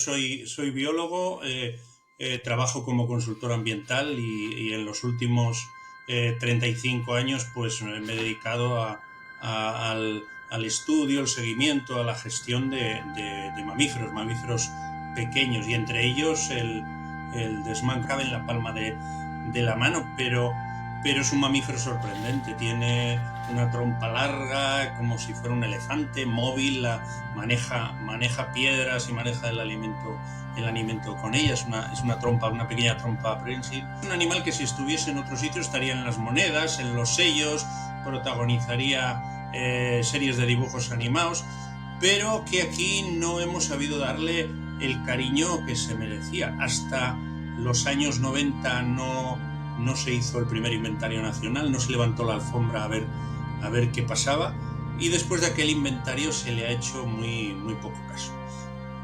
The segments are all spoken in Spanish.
Soy biólogo, trabajo como consultor ambiental y en los últimos 35 años pues me he dedicado al estudio, el seguimiento, a la gestión de mamíferos pequeños, y entre ellos el desmán cabe en la palma de la mano, pero es un mamífero sorprendente. Tiene una trompa larga, como si fuera un elefante, móvil, maneja piedras y maneja el alimento con ella. Es una pequeña trompa prensil. Es un animal que, si estuviese en otro sitio, estaría en las monedas, en los sellos, protagonizaría series de dibujos animados, pero que aquí no hemos sabido darle el cariño que se merecía. Hasta los años 90 no se hizo el primer inventario nacional, no se levantó la alfombra a ver qué pasaba, y después de aquel inventario se le ha hecho muy poco caso.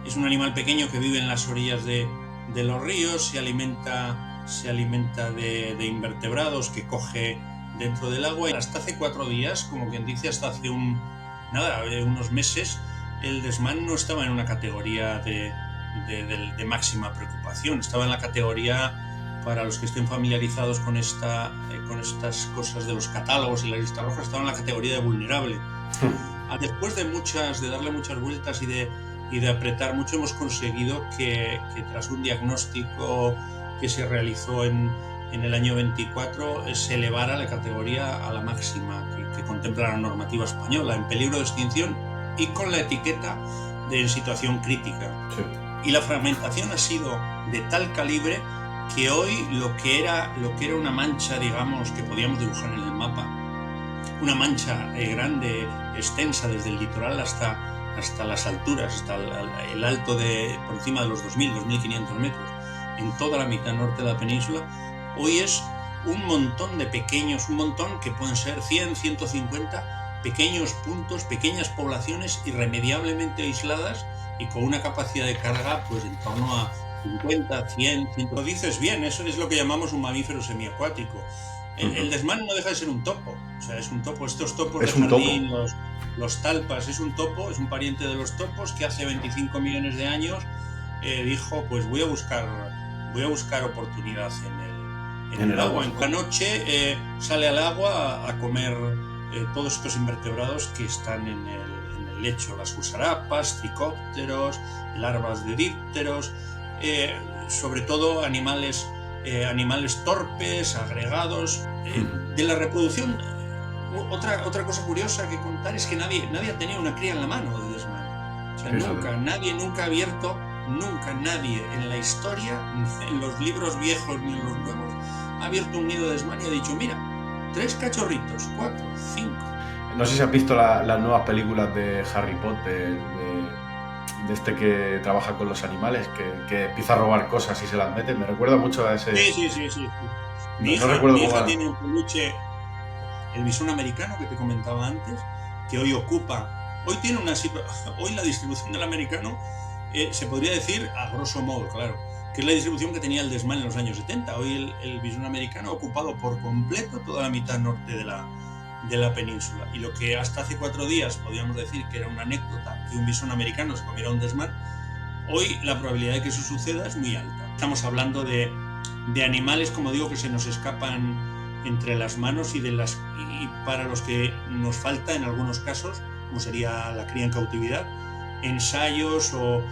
Es un animal pequeño que vive en las orillas de los ríos, se alimenta de invertebrados que coge dentro del agua, y hasta hace 4 días, como quien dice, hasta hace unos meses, el desmán no estaba en una categoría de máxima preocupación. Estaba en la categoría, para los que estén familiarizados con estas cosas de los catálogos y la lista roja, estaba en la categoría de vulnerable. Después de darle muchas vueltas y de apretar mucho, hemos conseguido que tras un diagnóstico que se realizó en el año 24 se elevara la categoría a la máxima que contempla la normativa española, en peligro de extinción y con la etiqueta de en situación crítica. Sí. Y la fragmentación ha sido de tal calibre que hoy lo que era una mancha, digamos, que podíamos dibujar en el mapa, una mancha grande, extensa, desde el litoral hasta las alturas, hasta el alto por encima de los 2.500 metros, en toda la mitad norte de la península, hoy es un montón de pequeños, un montón que pueden ser 100, 150 pequeños puntos, pequeñas poblaciones irremediablemente aisladas y con una capacidad de carga pues en torno a 50, 100, 100. Lo dices bien, eso es lo que llamamos un mamífero semiacuático. El desmán no deja de ser un topo, o sea, es un topo. Estos topos de jardín, los talpas, es un topo, es un pariente de los topos que hace 25 millones de años dijo, pues voy a buscar oportunidad en el agua. En la noche sale al agua a comer todos estos invertebrados que están en el lecho, las gusarapas, tricópteros, larvas de dípteros, sobre todo animales torpes, agregados. De la reproducción, otra cosa curiosa que contar es que nadie ha tenido una cría en la mano de desmán. O sea, nunca ha abierto, nadie en la historia, en los libros viejos ni en los nuevos, ha abierto un nido de desmán y ha dicho, mira, 3 cachorritos, 4, 5. No sé si has visto las nuevas películas de Harry Potter, de este que trabaja con los animales, que empieza a robar cosas y se las mete. Me recuerda mucho a ese... Sí. Mi hija tiene un peluche, el bisón americano que te comentaba antes, que hoy la distribución del americano, se podría decir, a grosso modo, claro, que es la distribución que tenía el desmán en los años 70. Hoy el bisón americano ha ocupado por completo toda la mitad norte de la península, y lo que hasta hace 4 días podíamos decir que era una anécdota que un bisón americano se comiera un desmán, hoy la probabilidad de que eso suceda es muy alta. Estamos hablando de animales, como digo, que se nos escapan entre las manos y para los que nos falta, en algunos casos, como sería la cría en cautividad, ensayos o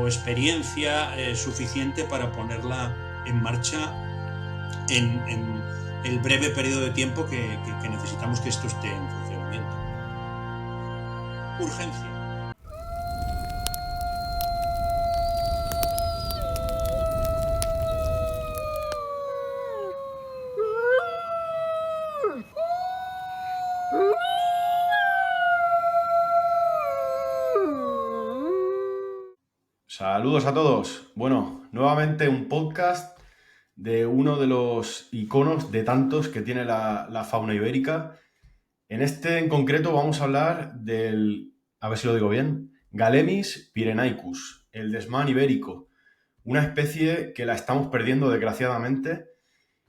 experiencia suficiente para ponerla en marcha en el breve periodo de tiempo que necesitamos que esto esté en funcionamiento. Urgencia. Saludos a todos. Bueno, nuevamente un podcast de uno de los iconos de tantos que tiene la fauna ibérica. En este en concreto vamos a hablar del, a ver si lo digo bien, Galemis pyrenaicus, el desmán ibérico, una especie que la estamos perdiendo desgraciadamente,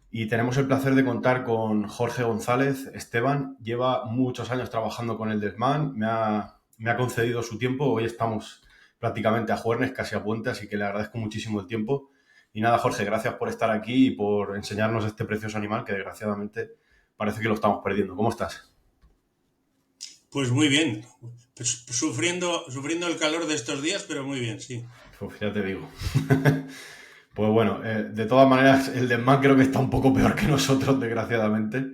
y tenemos el placer de contar con Jorge González. Esteban lleva muchos años trabajando con el desmán, me ha concedido su tiempo. Hoy estamos prácticamente a jueves, casi a puente, así que le agradezco muchísimo el tiempo. Y nada, Jorge, gracias por estar aquí y por enseñarnos este precioso animal que desgraciadamente parece que lo estamos perdiendo. ¿Cómo estás? Pues muy bien, pues sufriendo el calor de estos días, pero muy bien, sí. Pues ya te digo. Pues bueno, de todas maneras, el desmán creo que está un poco peor que nosotros, desgraciadamente.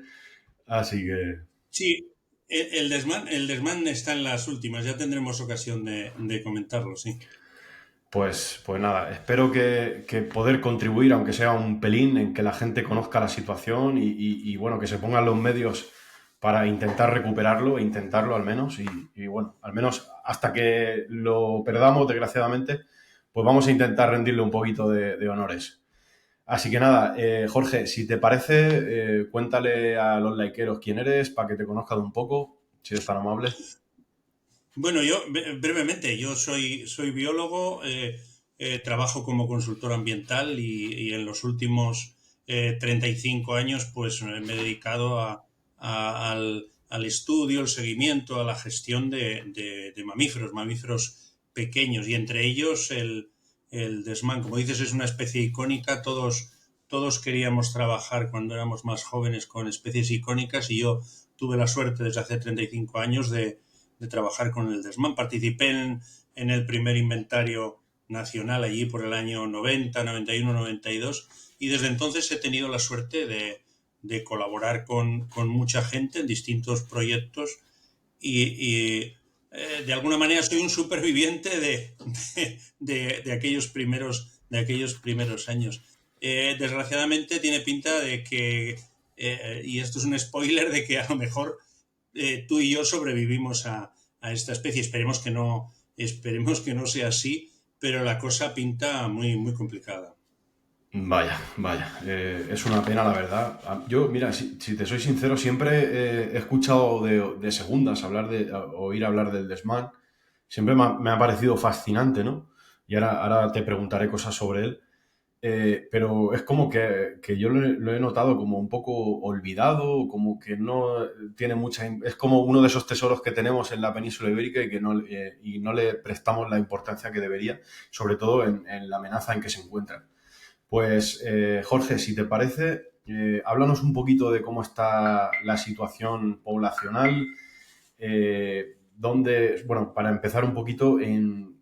Así que, Sí, el desmán está en las últimas, ya tendremos ocasión de comentarlo, sí. pues nada, espero que poder contribuir, aunque sea un pelín, en que la gente conozca la situación y bueno, que se pongan los medios para intentar recuperarlo, e intentarlo al menos. Y bueno, al menos hasta que lo perdamos, desgraciadamente, pues vamos a intentar rendirle un poquito de honores. Así que nada, Jorge, si te parece, cuéntale a los likeros quién eres para que te conozcan un poco, si eres tan amable. Bueno, yo brevemente, yo soy biólogo, trabajo como consultor ambiental y en los últimos 35 años pues me he dedicado al estudio, el seguimiento, a la gestión de mamíferos pequeños y entre ellos el desmán. Como dices, es una especie icónica, todos queríamos trabajar cuando éramos más jóvenes con especies icónicas y yo tuve la suerte desde hace 35 años de trabajar con el desmán. Participé en el primer inventario nacional allí por el año 90, 91, 92 y desde entonces he tenido la suerte de colaborar con mucha gente en distintos proyectos y de alguna manera soy un superviviente de aquellos primeros años. Desgraciadamente tiene pinta de que, y esto es un spoiler, de que a lo mejor tú y yo sobrevivimos a esta especie. Esperemos que no sea así, pero la cosa pinta muy complicada. Vaya, vaya, es una pena la verdad. Yo, mira, si te soy sincero, siempre he escuchado de segundas oír hablar del desmán. Siempre me ha parecido fascinante, ¿no? Y ahora te preguntaré cosas sobre él. Pero es como que yo lo he notado como un poco olvidado, como que no tiene Es como uno de esos tesoros que tenemos en la península ibérica y no le prestamos la importancia que debería, sobre todo en la amenaza en que se encuentra. Pues Jorge, si te parece, háblanos un poquito de cómo está la situación poblacional, bueno, para empezar un poquito en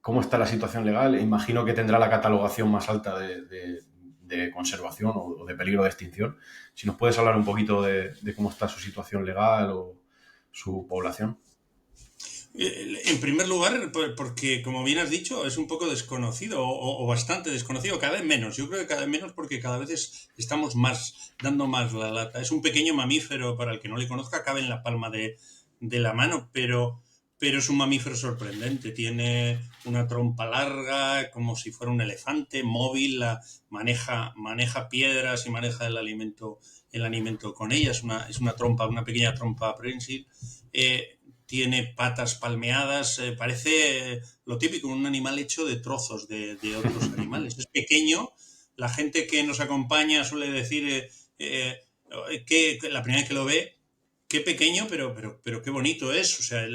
cómo está la situación legal. Imagino que tendrá la catalogación más alta de conservación o de peligro de extinción. Si nos puedes hablar un poquito de cómo está su situación legal o su población. En primer lugar, porque como bien has dicho, es un poco desconocido o bastante desconocido, cada vez menos. Yo creo que cada vez menos porque cada vez estamos dando más la lata. Es un pequeño mamífero, para el que no le conozca, cabe en la palma de la mano, pero es un mamífero sorprendente. Tiene una trompa larga, como si fuera un elefante, móvil, maneja piedras y maneja el alimento con ella. Una pequeña trompa prensil. Tiene patas palmeadas, parece lo típico, un animal hecho de trozos de otros animales. Es pequeño, la gente que nos acompaña suele decir que la primera vez que lo ve, qué pequeño, pero qué bonito es. O sea,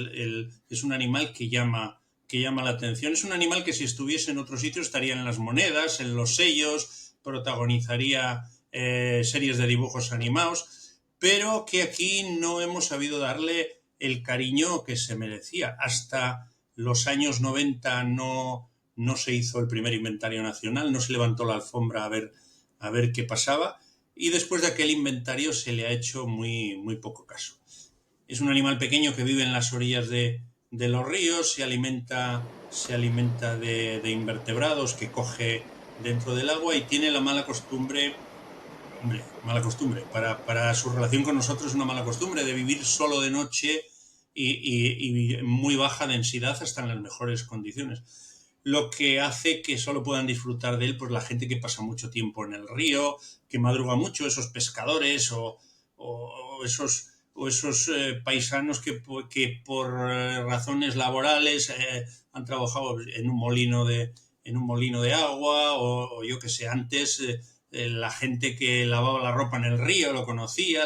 es un animal que llama la atención. Es un animal que si estuviese en otro sitio estaría en las monedas, en los sellos, protagonizaría series de dibujos animados, pero que aquí no hemos sabido darle el cariño que se merecía. Hasta los años 90 no se hizo el primer inventario nacional, no se levantó la alfombra a ver qué pasaba y después de aquel inventario se le ha hecho muy poco caso. Es un animal pequeño que vive en las orillas de los ríos, se alimenta de invertebrados que coge dentro del agua y tiene la mala costumbre. Hombre, mala costumbre. Para su relación con nosotros es una mala costumbre de vivir solo de noche y muy baja densidad hasta en las mejores condiciones. Lo que hace que solo puedan disfrutar de él pues la gente que pasa mucho tiempo en el río, que madruga mucho, esos pescadores o esos paisanos que por razones laborales han trabajado en un molino de agua o yo que sé, antes la gente que lavaba la ropa en el río lo conocía,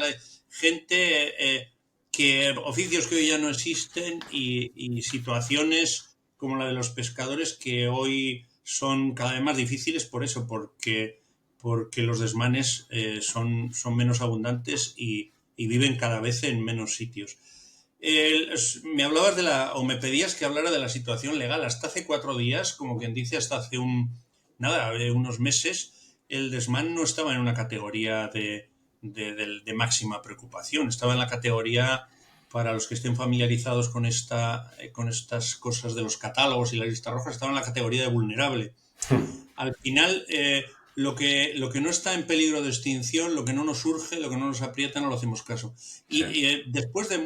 gente oficios que hoy ya no existen y situaciones como la de los pescadores, que hoy son cada vez más difíciles por eso, porque los desmanes son menos abundantes y viven cada vez en menos sitios. Me hablabas o me pedías que hablara de la situación legal. Hasta hace 4 días, como quien dice, hasta hace unos meses, el desmán no estaba en una categoría de máxima preocupación. Estaba en la categoría, para los que estén familiarizados con estas cosas de los catálogos y la lista roja, estaba en la categoría de vulnerable. Al final, lo que no está en peligro de extinción, lo que no nos surge, lo que no nos aprieta, no lo hacemos caso. Sí. Después de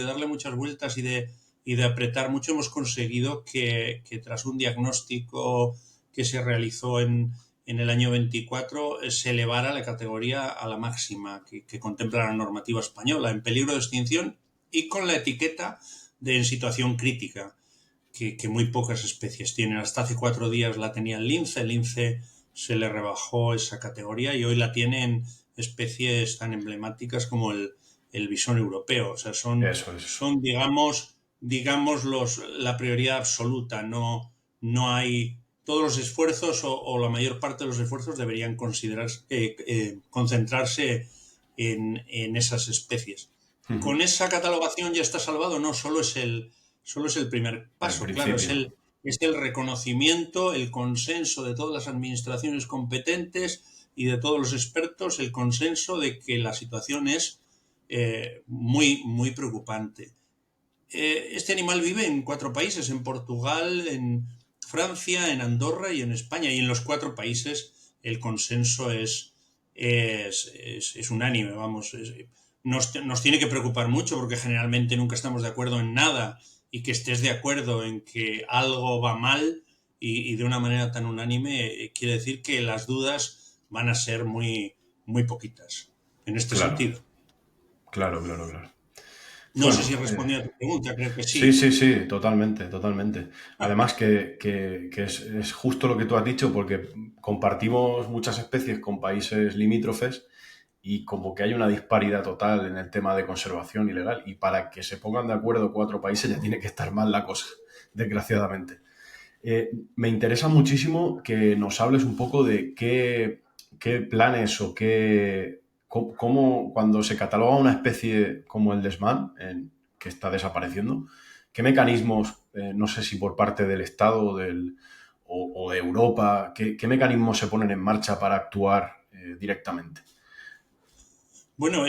darle muchas vueltas y de apretar mucho, hemos conseguido que tras un diagnóstico que se realizó en el año 24, se elevara la categoría a la máxima que contempla la normativa española, en peligro de extinción y con la etiqueta de en situación crítica. Que muy pocas especies tienen. Hasta hace 4 días la tenía el lince se le rebajó esa categoría y hoy la tienen especies tan emblemáticas como el bisón europeo. O sea, Eso es. son digamos la prioridad absoluta. No hay todos los esfuerzos o la mayor parte de los esfuerzos deberían concentrarse en esas especies. Con esa catalogación ya está salvado, no, solo es el primer El paso, claro, es principio. el reconocimiento, el consenso de todas las administraciones competentes y de todos los expertos, el consenso de que la situación es muy, muy preocupante. Este animal vive en 4 países, en Portugal, en Francia, en Andorra y en España, y en los 4 países el consenso es unánime, vamos. Nos tiene que preocupar mucho porque generalmente nunca estamos de acuerdo en nada, y que estés de acuerdo en que algo va mal y de una manera tan unánime quiere decir que las dudas van a ser muy, muy poquitas en este Claro, sentido. claro, claro, claro. No sé si Bueno, respondí a tu pregunta, creo que sí. sí, sí, sí, totalmente, totalmente. Además que es justo lo que tú has dicho, porque compartimos muchas especies con países limítrofes y como que hay una disparidad total en el tema de conservación ilegal. Y para que se pongan de acuerdo 4 países ya tiene que estar mal la cosa, desgraciadamente. Me interesa muchísimo que nos hables un poco de qué planes o cómo cuando se cataloga una especie como el desmán, que está desapareciendo, qué mecanismos, no sé si por parte del Estado o de Europa, qué mecanismos se ponen en marcha para actuar directamente. Bueno, a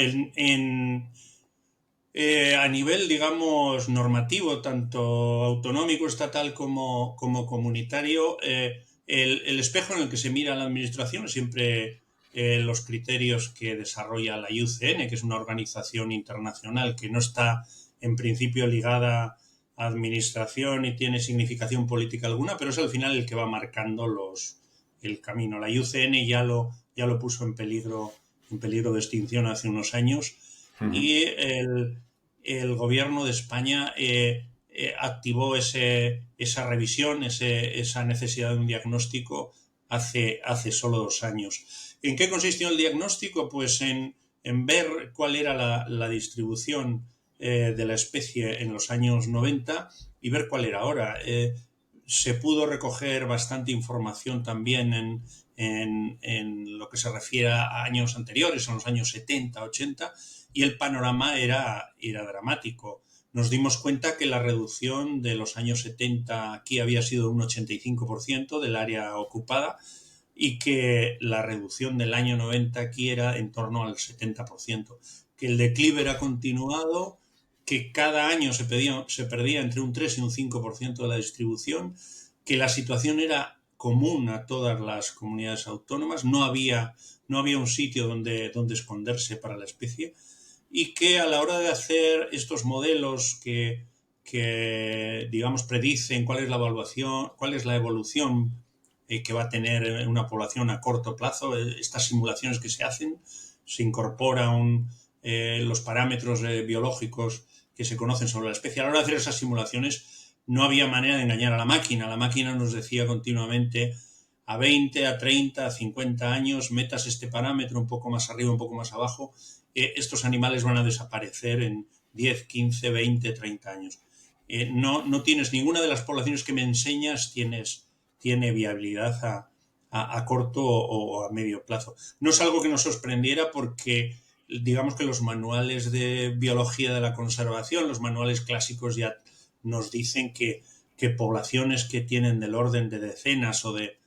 nivel, digamos, normativo, tanto autonómico, estatal como comunitario, el espejo en el que se mira la administración es siempre los criterios que desarrolla la IUCN, que es una organización internacional que no está en principio ligada a administración y tiene significación política alguna, pero es al final el que va marcando el camino. La IUCN ya lo puso en peligro de extinción hace unos años, Ujú. y el gobierno de España activó esa revisión, esa necesidad de un diagnóstico hace solo 2 años. ¿En qué consistió el diagnóstico? Pues en ver cuál era la distribución de la especie en los años 90 y ver cuál era ahora. Se pudo recoger bastante información también en lo que se refiere a años anteriores, a los años 70, 80, y el panorama era dramático. Nos dimos cuenta que la reducción de los años 70 aquí había sido un 85% del área ocupada, y que la reducción del año 90 aquí era en torno al 70%, que el declive era continuado, que cada año se perdía entre un 3 y un 5% de la distribución, que la situación era común a todas las comunidades autónomas, no había un sitio donde esconderse para la especie, y que a la hora de hacer estos modelos digamos, predicen cuál es la evolución que va a tener una población a corto plazo, estas simulaciones que se hacen, se incorporan los parámetros biológicos que se conocen sobre la especie. A la hora de hacer esas simulaciones no había manera de engañar a la máquina. La máquina nos decía continuamente: a 20, a 30, a 50 años, metas este parámetro un poco más arriba, un poco más abajo, estos animales van a desaparecer en 10, 15, 20, 30 años. no tienes ninguna de las poblaciones que me enseñas tiene viabilidad a corto o a medio plazo. No es algo que nos sorprendiera porque digamos que los manuales de biología de la conservación, los manuales clásicos ya nos dicen que poblaciones que tienen del orden de decenas o de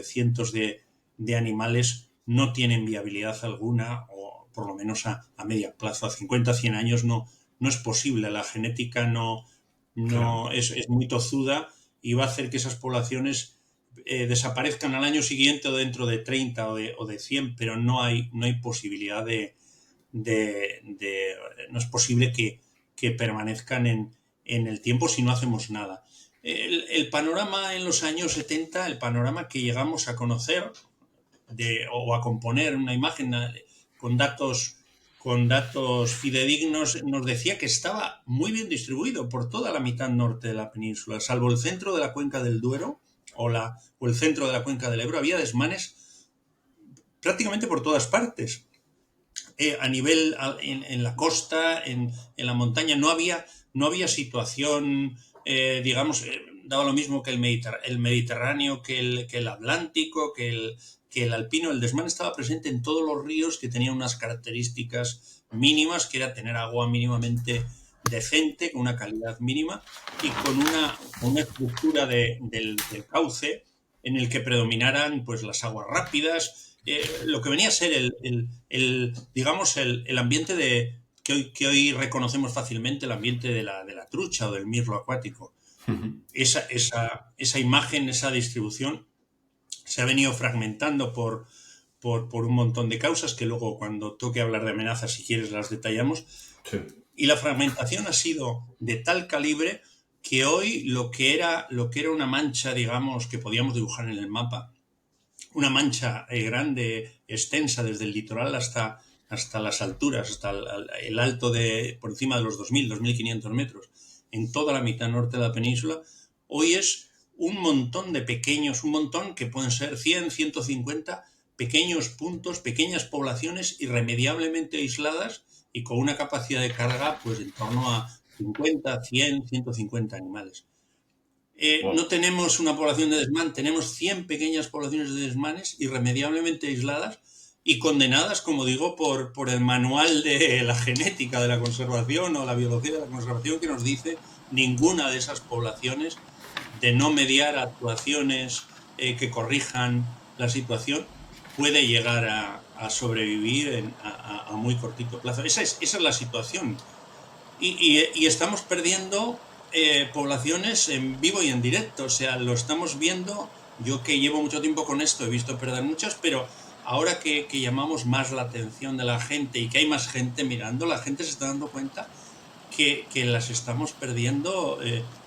cientos de animales no tienen viabilidad alguna, o por lo menos a medio plazo, a 50, 100 años no es posible. La genética Claro. no es muy tozuda y va a hacer que esas poblaciones desaparezcan al año siguiente o dentro de 30 o de 100, pero no hay posibilidad no es posible que permanezcan en el tiempo si no hacemos nada. El panorama en los años 70, el panorama que llegamos a conocer o a componer una imagen con datos, con datos fidedignos, nos decía que estaba muy bien distribuido por toda la mitad norte de la península, salvo el centro de la cuenca del Duero o el centro de la cuenca del Ebro. Había desmanes prácticamente por todas partes. A nivel en la costa, en la montaña, no había situación, digamos, daba lo mismo que el Mediterráneo, que el Atlántico, que el alpino. El desmán estaba presente en todos los ríos que tenían unas características mínimas, que era tener agua mínimamente decente, con una calidad mínima y con una estructura del cauce en el que predominaran pues, las aguas rápidas, lo que venía a ser digamos, el ambiente que hoy reconocemos fácilmente, el ambiente de la trucha o del mirlo acuático. Esa imagen, esa distribución se ha venido fragmentando por un montón de causas que luego cuando toque hablar de amenazas, si quieres, las detallamos. Sí. Y la fragmentación ha sido de tal calibre que hoy lo que era una mancha, digamos, que podíamos dibujar en el mapa, una mancha grande, extensa, desde el litoral hasta las alturas, hasta el alto por encima de los 2.500 metros, en toda la mitad norte de la península, hoy es un montón de pequeños, un montón que pueden ser 100, 150 pequeños puntos, pequeñas poblaciones irremediablemente aisladas y con una capacidad de carga pues en torno a 50, 100, 150 animales. No Wow. tenemos una población de desmán, tenemos 100 pequeñas poblaciones de desmanes irremediablemente aisladas y condenadas, como digo, por el manual de la genética de la conservación o la biología de la conservación que nos dice ninguna de esas poblaciones de no mediar actuaciones que corrijan la situación puede llegar a sobrevivir a muy cortito plazo. Esa es la situación y estamos perdiendo poblaciones en vivo y en directo. O sea, lo estamos viendo. Yo que llevo mucho tiempo con esto he visto perder muchas, pero ahora que llamamos más la atención de la gente y que hay más gente mirando, la gente se está dando cuenta que las estamos perdiendo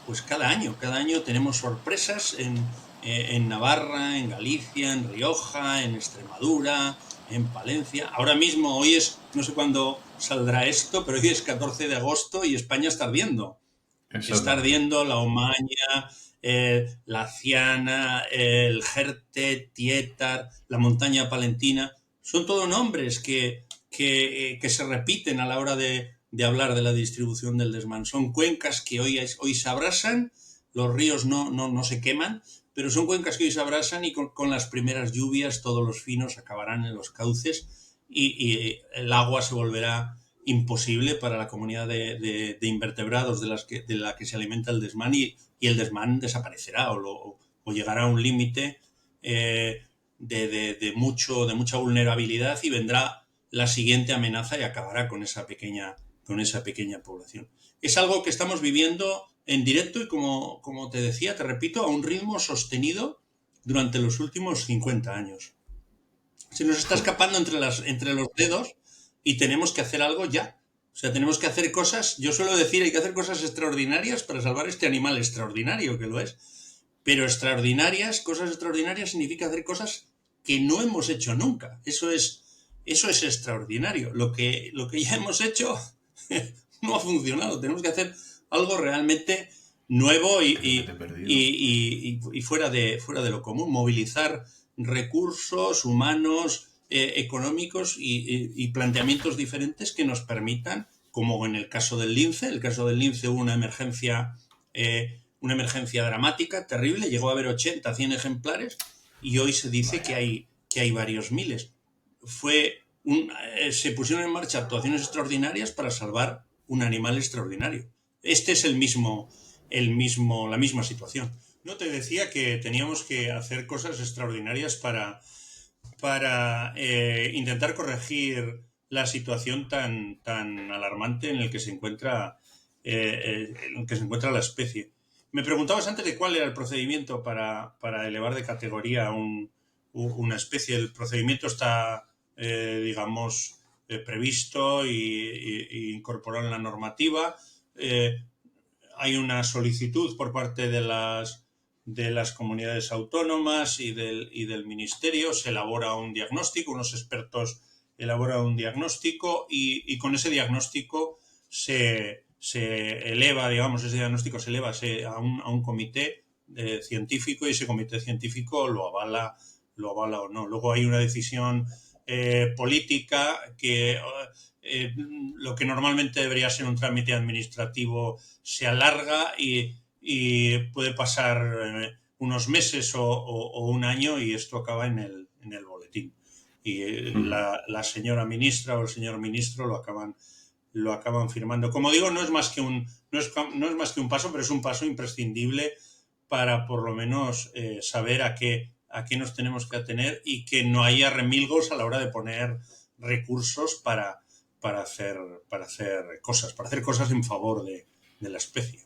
pues cada año. Cada año tenemos sorpresas en Navarra, en Galicia, en Rioja, en Extremadura, en Palencia. Ahora mismo, no sé cuándo saldrá esto, pero hoy es 14 de agosto y España está ardiendo. Está Exactamente. ardiendo la Omaña, la Ciana, el Jerte, Tietar, la montaña palentina. Son todos nombres que se repiten a la hora de hablar de la distribución del desmán. Son cuencas que hoy se abrasan, los ríos no se queman, pero son cuencas que hoy se abrasan y con las primeras lluvias todos los finos acabarán en los cauces y el agua se volverá imposible para la comunidad de invertebrados de la que se alimenta el desmán y el desmán desaparecerá o llegará a un límite de mucha vulnerabilidad y vendrá la siguiente amenaza y acabará con esa pequeña población. Es algo que estamos viviendo en directo y como te decía, te repito, a un ritmo sostenido durante los últimos 50 años. Se nos está escapando entre los dedos y tenemos que hacer algo ya. O sea, tenemos que hacer cosas, yo suelo decir, hay que hacer cosas extraordinarias para salvar este animal extraordinario que lo es. Pero cosas extraordinarias significa hacer cosas que no hemos hecho nunca. Eso es extraordinario. Lo que ya hemos hecho no ha funcionado. Tenemos que hacer algo realmente nuevo Realmente perdido. y fuera de lo común. Movilizar recursos humanos, económicos y planteamientos diferentes que nos permitan como en el caso del lince. El caso del lince hubo una emergencia dramática, terrible, llegó a haber 80, 100 ejemplares y hoy se dice que hay varios miles. Se pusieron en marcha actuaciones extraordinarias para salvar un animal extraordinario. Este es la misma situación. No, te decía que teníamos que hacer cosas extraordinarias para intentar corregir la situación tan alarmante en el que se encuentra la especie. Me preguntabas antes de cuál era el procedimiento para elevar de categoría una especie. El procedimiento está, digamos, previsto y incorporado en la normativa. Hay una solicitud por parte de las comunidades autónomas y del ministerio. Se elabora un diagnóstico, unos expertos elaboran un diagnóstico y con ese diagnóstico se eleva, digamos, ese diagnóstico se eleva a un comité científico y ese comité científico lo avala o no. Luego hay una decisión política que lo que normalmente debería ser un trámite administrativo se alarga y puede pasar unos meses o un año y esto acaba en el boletín. Y la señora ministra o el señor ministro lo acaban firmando. Como digo, no es más que un paso, pero es un paso imprescindible para por lo menos saber a qué nos tenemos que atener y que no haya remilgos a la hora de poner recursos para hacer cosas en favor de la especie.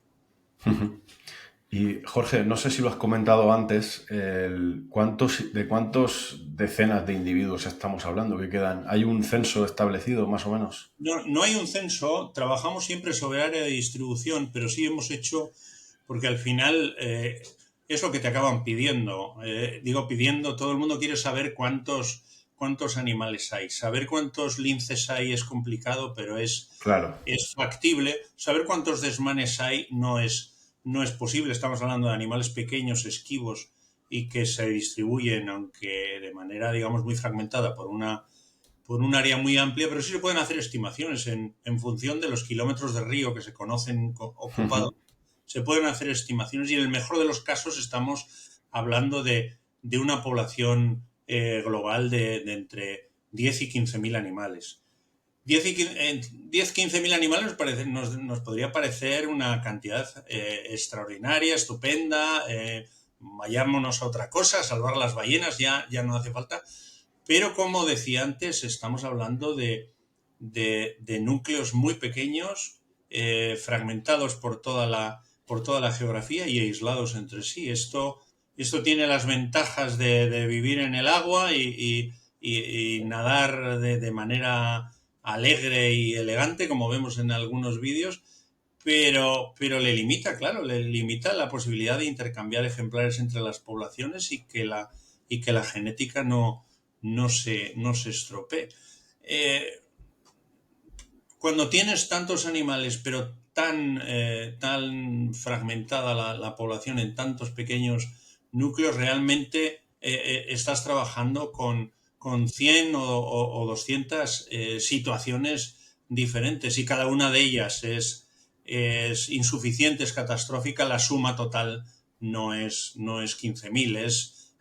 Y Jorge, no sé si lo has comentado antes, ¿de cuántos decenas de individuos estamos hablando que quedan? ¿Hay un censo establecido más o menos? No hay un censo, trabajamos siempre sobre área de distribución, pero sí hemos hecho, porque al final es lo que te acaban pidiendo. Pidiendo, todo el mundo quiere saber cuántos animales hay. Saber cuántos linces hay es complicado, pero es factible. Saber cuántos desmanes hay no es posible. Estamos hablando de animales pequeños, esquivos y que se distribuyen, aunque de manera, digamos, muy fragmentada por un área muy amplia, pero sí se pueden hacer estimaciones en función de los kilómetros de río que se conocen ocupados. Se pueden hacer estimaciones y en el mejor de los casos estamos hablando de una población global de entre 10 y 15.000 animales. 10-15.000 animales nos podría parecer una cantidad extraordinaria, estupenda. Vayámonos a otra cosa, salvar las ballenas, ya no hace falta. Pero como decía antes, estamos hablando de núcleos muy pequeños, fragmentados por toda la geografía y aislados entre sí. Esto tiene las ventajas de vivir en el agua y nadar de manera alegre y elegante, como vemos en algunos vídeos, pero le limita la posibilidad de intercambiar ejemplares entre las poblaciones y que la genética no se estropee. Cuando tienes tantos animales, pero tan fragmentada la población en tantos pequeños núcleos, realmente estás trabajando con 100 o 200 situaciones diferentes y cada una de ellas es insuficiente, es catastrófica. La suma total no es 15.000,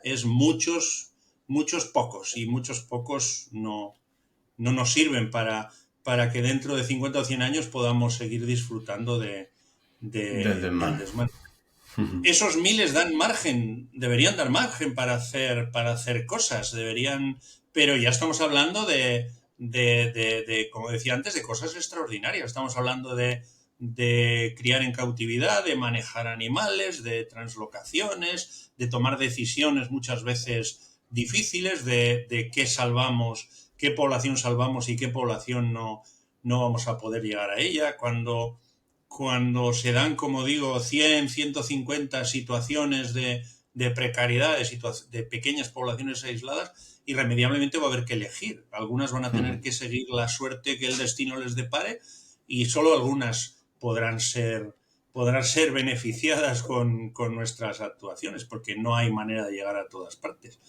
es muchos pocos, y muchos pocos no nos sirven para que dentro de 50 o 100 años podamos seguir disfrutando del desmán. Esos miles deberían dar margen para hacer cosas, pero ya estamos hablando de, como decía antes, de cosas extraordinarias. Estamos hablando de criar en cautividad, de manejar animales, de translocaciones, de tomar decisiones muchas veces difíciles de qué salvamos, qué población salvamos y qué población no vamos a poder llegar a ella. Cuando se dan, como digo, 100, 150 situaciones de precariedad, de pequeñas poblaciones aisladas, irremediablemente va a haber que elegir. Algunas van a tener que seguir la suerte que el destino les depare y solo algunas podrán ser beneficiadas con nuestras actuaciones, porque no hay manera de llegar a todas partes.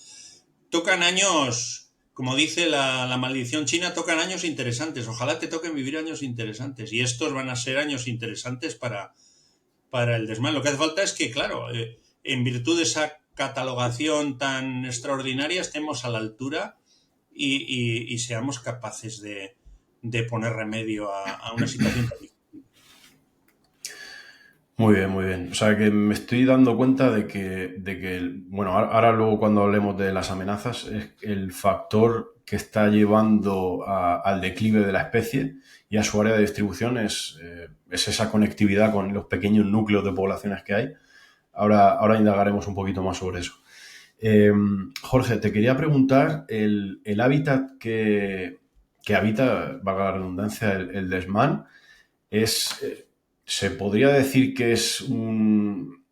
Tocan años como dice la maldición china, tocan años interesantes. Ojalá te toquen vivir años interesantes. Y estos van a ser años interesantes para el desmán. Lo que hace falta es que, claro, en virtud de esa catalogación tan extraordinaria, estemos a la altura y seamos capaces de poner remedio a una situación tan difícil. Muy bien, muy bien. O sea que me estoy dando cuenta bueno, ahora luego cuando hablemos de las amenazas, es el factor que está llevando al declive de la especie y a su área de distribución es esa conectividad con los pequeños núcleos de poblaciones que hay. Ahora indagaremos un poquito más sobre eso. Jorge, te quería preguntar, el hábitat que habita, valga la redundancia, el desmán, es, se podría decir que es un...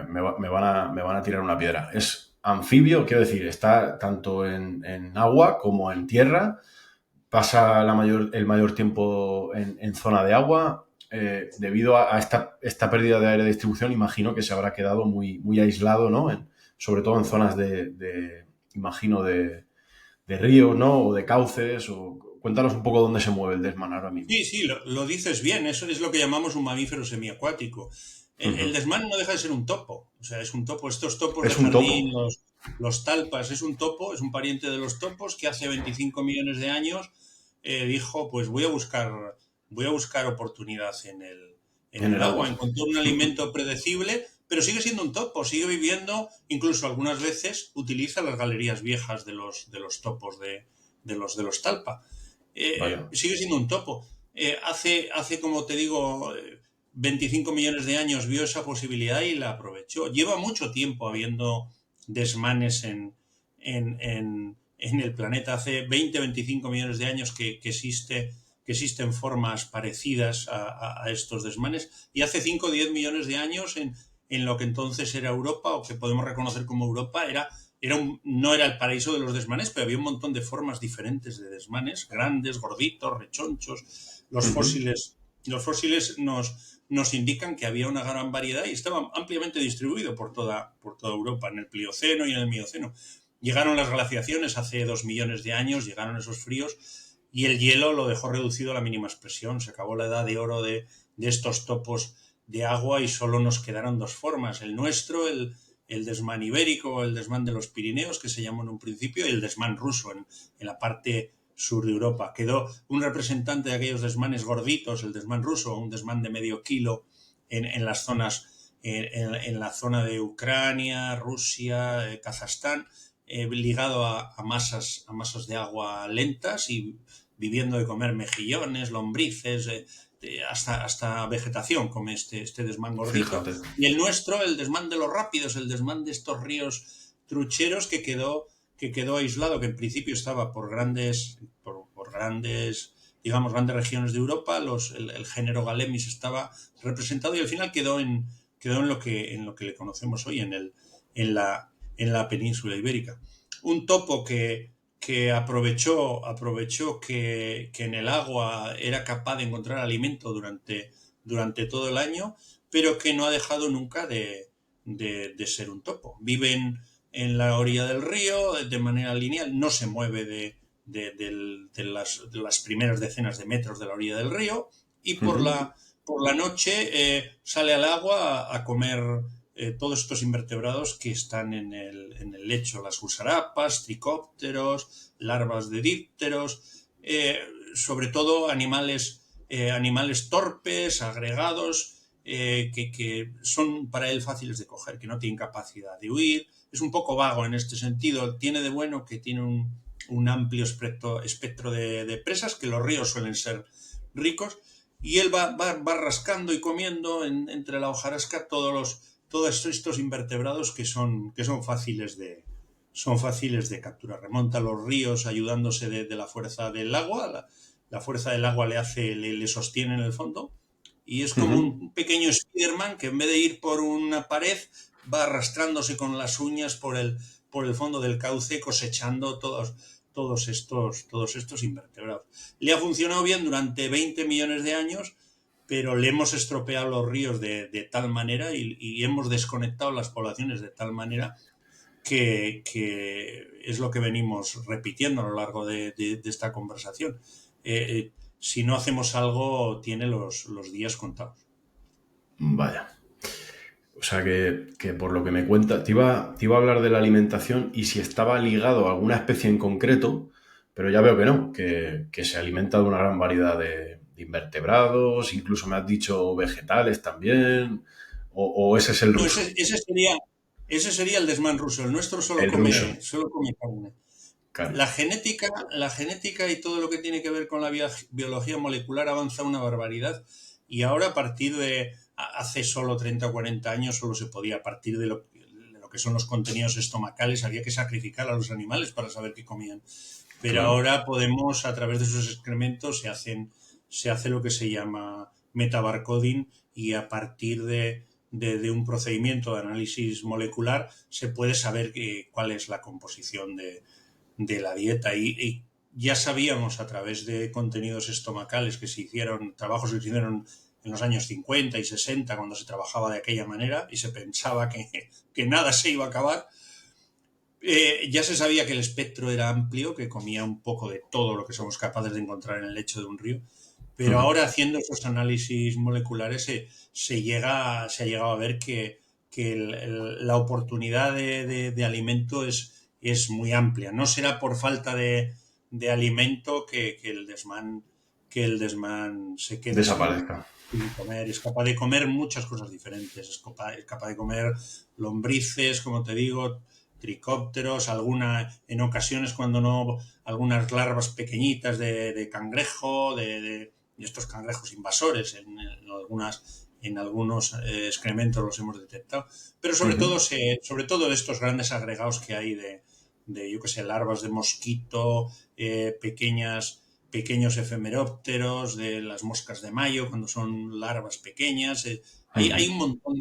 me van a tirar una piedra. Es anfibio, quiero decir, está tanto en agua como en tierra, pasa el mayor tiempo en zona de agua. Debido a esta pérdida de área de distribución, imagino que se habrá quedado muy aislado, ¿no? Sobre todo en zonas imagino, de ríos, ¿no? O de cauces. Cuéntanos un poco dónde se mueve el desmán ahora mismo. Sí, sí, lo dices bien. Eso es lo que llamamos un mamífero semiacuático. El Ujú. desmán no deja de ser un topo. O sea, es un topo. Estos topos de Es un jardín, topo. los talpas, es un topo, es un pariente de los topos que hace 25 millones de años dijo, pues voy a buscar oportunidad en En el el agua. agua. Encontró un alimento predecible, pero sigue siendo un topo, sigue viviendo, incluso algunas veces utiliza las galerías viejas de los topos de los talpa. Vaya. Sigue siendo un topo. Hace, como te digo, 25 millones de años vio esa posibilidad y la aprovechó. Lleva mucho tiempo habiendo desmanes en el planeta. Hace 20, 25 millones de años que existen formas parecidas a estos desmanes. Y hace 5 o 10 millones de años en lo que entonces era Europa, o que podemos reconocer como Europa, no era el paraíso de los desmanes, pero había un montón de formas diferentes de desmanes, grandes, gorditos, rechonchos. Los Ujú. fósiles, los fósiles nos indican que había una gran variedad y estaba ampliamente distribuido por toda Europa, en el Plioceno y en el Mioceno. Llegaron las glaciaciones hace 2 millones de años, llegaron esos fríos y el hielo lo dejó reducido a la mínima expresión. Se acabó la edad de oro de estos topos de agua y solo nos quedaron dos formas: el nuestro, el desmán ibérico o el desmán de los Pirineos, que se llamó en un principio, y el desmán ruso en la parte sur de Europa. Quedó un representante de aquellos desmanes gorditos, el desmán ruso, un desmán de medio kilo en las zonas, en la zona de Ucrania, Rusia, Kazajstán, ligado a masas de agua lentas y viviendo de comer mejillones, lombrices, hasta vegetación come este desmán gordito. Fíjate. Y el nuestro, el desmán de los rápidos, el desmán de estos ríos trucheros que quedó aislado, que en principio estaba por grandes, digamos, grandes regiones de Europa. El género Galemis estaba representado y al final quedó en lo que le conocemos hoy en la península ibérica. Un topo que aprovechó que en el agua era capaz de encontrar alimento durante todo el año, pero que no ha dejado nunca de ser un topo. Vive en la orilla del río de manera lineal, no se mueve de las primeras decenas de metros de la orilla del río, y por Ujú. la noche sale al agua a comer todos estos invertebrados que están en el lecho: las gusarapas, tricópteros, larvas de dípteros, sobre todo animales torpes, agregados, que son para él fáciles de coger, que no tienen capacidad de huir. Es un poco vago en este sentido. Tiene de bueno que tiene un amplio espectro de presas, que los ríos suelen ser ricos, y él va rascando y comiendo entre la hojarasca todos estos invertebrados que son fáciles de capturar. Remonta los ríos ayudándose de la fuerza del agua. La fuerza del agua le sostiene en el fondo, y es como Ujú. un pequeño Spiderman que, en vez de ir por una pared, va arrastrándose con las uñas por el fondo del cauce, cosechando todos estos invertebrados. Le ha funcionado bien durante 20 millones de años, pero le hemos estropeado los ríos de tal manera y hemos desconectado las poblaciones de tal manera que es lo que venimos repitiendo a lo largo de esta conversación. Si no hacemos algo, tiene los días contados. Vaya. O sea que por lo que me cuenta, te iba a hablar de la alimentación y si estaba ligado a alguna especie en concreto, pero ya veo que no, que se alimenta de una gran variedad de invertebrados, incluso me has dicho vegetales también, o ese es el No, ruso, ese sería el desmán ruso. El nuestro el ruso, solo come carne. claro. La genética y todo lo que tiene que ver con la biología molecular avanza una barbaridad y ahora a partir de hace solo 30 o 40 años solo se podía a partir de lo que son los contenidos estomacales, había que sacrificar a los animales para saber qué comían. Pero Claro. ahora podemos, a través de sus excrementos, se hace lo que se llama metabarcoding y a partir de un procedimiento de análisis molecular se puede saber cuál es la composición de la dieta y ya sabíamos a través de contenidos estomacales trabajos que se hicieron en los años 50 y 60 cuando se trabajaba de aquella manera y se pensaba que nada se iba a acabar. Ya se sabía que el espectro era amplio, que comía un poco de todo lo que somos capaces de encontrar en el lecho de un río, pero Ujú. ahora haciendo esos análisis moleculares se ha llegado a ver que la oportunidad de alimento es muy amplia. No será por falta de alimento que el desmán se quede Desaparezca. sin comer. Es capaz de comer muchas cosas diferentes. Es capaz de comer lombrices, como te digo, tricópteros, en ocasiones cuando no, algunas larvas pequeñitas de cangrejo, de estos cangrejos invasores en algunos excrementos los hemos detectado, pero Ujú. sobre todo estos grandes agregados que hay yo que sé, larvas de mosquito, pequeños efemerópteros, de las moscas de mayo, cuando son larvas pequeñas. Hay Ujú. un montón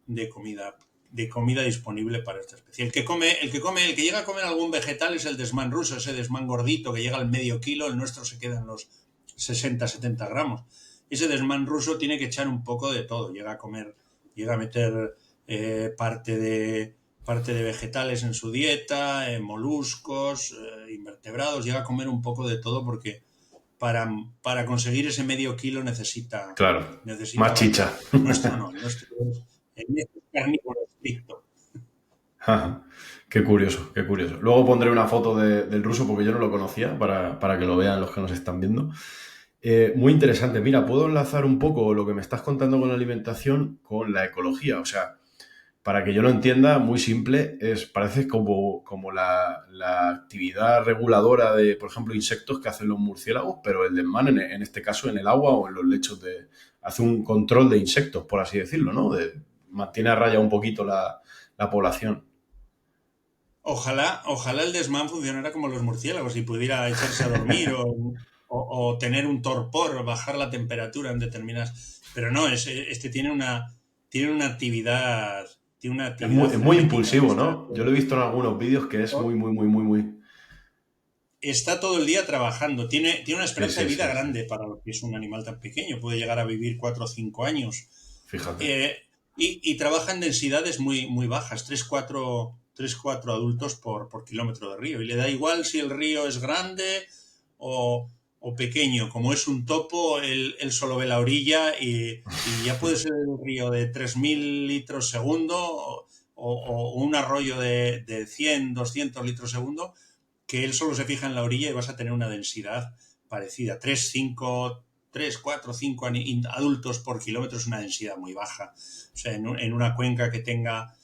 de comida disponible para esta especie. El que llega a comer algún vegetal es el desmán ruso, ese desmán gordito que llega al medio kilo, el nuestro se queda en los 60-70 gramos. Ese desmán ruso tiene que echar un poco de todo, llega a meter parte de vegetales en su dieta, moluscos, invertebrados, llega a comer un poco de todo porque para conseguir ese medio kilo necesita, Claro. necesita Más chicha. bastante. El nuestro es carnívoro estricto. Ajá. Qué curioso, qué curioso. Luego pondré una foto del ruso porque yo no lo conocía para que lo vean los que nos están viendo. Muy interesante. Mira, puedo enlazar un poco lo que me estás contando con la alimentación con la ecología. O sea, para que yo lo entienda, muy simple, parece como la actividad reguladora de, por ejemplo, insectos que hacen los murciélagos, pero el desmán, en este caso, en el agua o en los lechos hace un control de insectos, por así decirlo, ¿no? Mantiene a raya un poquito la población. Ojalá el desmán funcionara como los murciélagos y pudiera echarse a dormir o tener un torpor, bajar la temperatura en determinadas. Pero no, tiene una actividad, tiene una actividad Es muy frenética. impulsivo, ¿no? Yo lo he visto en algunos vídeos que es muy, muy, muy, muy, muy... Está todo el día trabajando. Tiene una Sí, esperanza de sí, vida sí, sí. grande para lo que es un animal tan pequeño. Puede llegar a vivir 4 o 5 años. Fíjate. Eh, y trabaja en densidades muy, muy bajas, 3 4 adultos por kilómetro de río. Y le da igual si el río es grande o pequeño. Como es un topo, él solo ve la orilla y ya puede ser un río de 3.000 litros segundo o un arroyo de 100 200 litros segundo, que él solo se fija en la orilla y vas a tener una densidad parecida. 3 4 5 adultos por kilómetro es una densidad muy baja. O sea, en una cuenca que tenga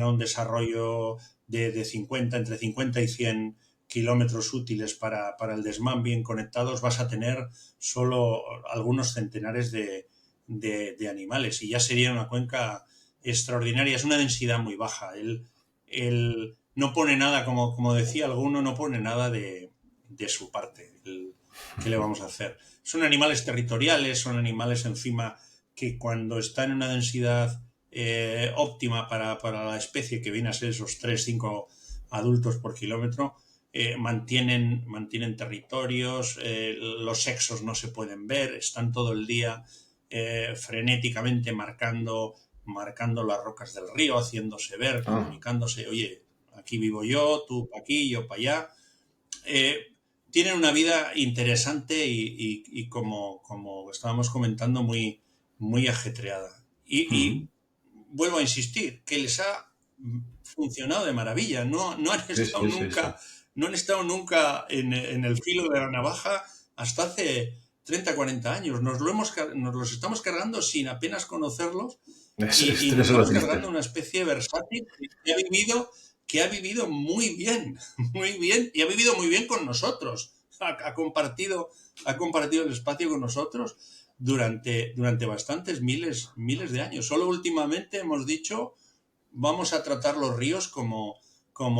un desarrollo entre 50 y 100 kilómetros útiles para el desmán bien conectados, vas a tener solo algunos centenares de animales y ya sería una cuenca extraordinaria. Es una densidad muy baja. Él no pone nada, como decía alguno, no pone nada de su parte. ¿Qué le vamos a hacer? Son animales territoriales, son animales encima que cuando está en una densidad óptima para la especie, que viene a ser esos 3 5 adultos por kilómetro, mantienen territorios, los sexos no se pueden ver, están todo el día frenéticamente marcando las rocas del río, haciéndose ver, Ah, comunicándose. Oye, aquí vivo yo, tú para aquí, yo para allá. Eh, Tienen una vida interesante y como estábamos comentando, muy ajetreada. Ujú. Y vuelvo a insistir, que les ha funcionado de maravilla. No han Sí, estado sí, sí, sí. nunca, no han estado nunca en el filo de la navaja hasta hace 30 40 años. Nos los estamos cargando sin apenas conocerlos y Eso nos es lo estamos cargando triste. una especie versátil que ha vivido muy bien, muy bien, y ha vivido muy bien con nosotros. Ha compartido el espacio con nosotros durante bastantes miles de años. Solo últimamente hemos dicho, vamos a tratar los ríos como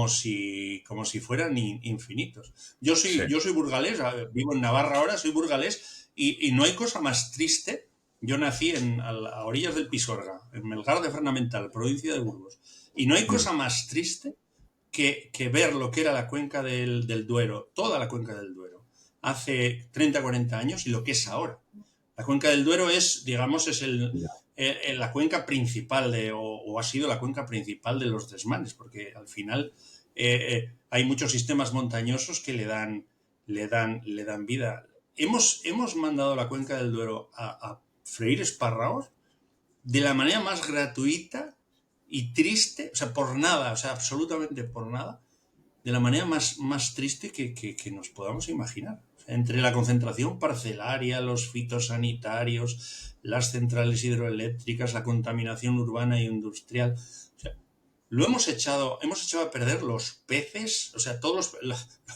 si fueran infinitos. Sí. Yo soy burgalés, vivo en Navarra ahora, soy burgalés, y no hay cosa más triste. Yo nací a orillas del Pisuerga, en Melgar de Fernamental, provincia de Burgos. Y no hay Mm. cosa más triste que ver lo que era la cuenca del Duero, toda la cuenca del Duero, hace 30 40 años y lo que es ahora. La cuenca del Duero es, digamos, Ya. la cuenca principal o ha sido la cuenca principal de los desmanes, porque al final hay muchos sistemas montañosos que le dan vida. Hemos mandado la cuenca del Duero a freír espárragos de la manera más gratuita y triste, o sea, por nada, o sea, absolutamente por nada, de la manera más triste que nos podamos imaginar. O sea, entre la concentración parcelaria, los fitosanitarios, las centrales hidroeléctricas, la contaminación urbana e industrial. O sea, hemos echado a perder los peces, o sea,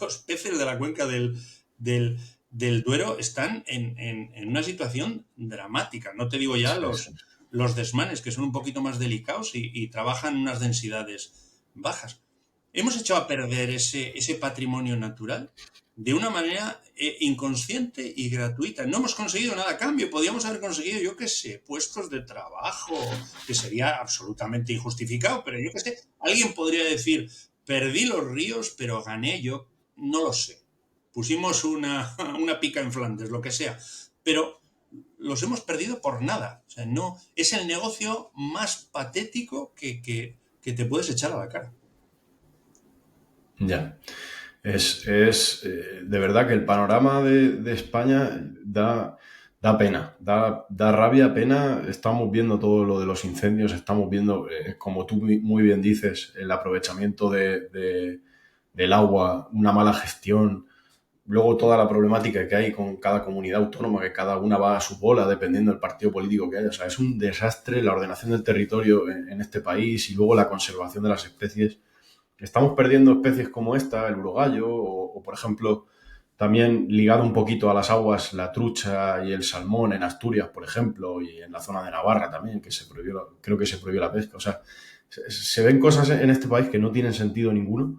los peces de la cuenca del, del Duero están en una situación dramática. No te digo ya Sí, sí. los desmanes, que son un poquito más delicados y trabajan en unas densidades bajas. Hemos echado a perder ese patrimonio natural de una manera inconsciente y gratuita. No hemos conseguido nada a cambio. Podríamos haber conseguido, yo qué sé, puestos de trabajo, que sería absolutamente injustificado, pero yo qué sé, alguien podría decir, perdí los ríos, pero gané yo, no lo sé. Pusimos una pica en Flandes, lo que sea, pero los hemos perdido por nada. O sea, no, es el negocio más patético que te puedes echar a la cara. Ya. De verdad que el panorama de España da pena, da rabia, pena. Estamos viendo todo lo de los incendios, estamos viendo, como tú muy bien dices, el aprovechamiento del agua, una mala gestión, luego toda la problemática que hay con cada comunidad autónoma, que cada una va a su bola dependiendo del partido político que haya. O sea, es un desastre la ordenación del territorio en este país y luego la conservación de las especies. Estamos perdiendo especies como esta, el urogallo, por ejemplo, también ligado un poquito a las aguas, la trucha y el salmón en Asturias, por ejemplo, y en la zona de Navarra también, que creo que se prohibió la pesca. O sea, se ven cosas en este país que no tienen sentido ninguno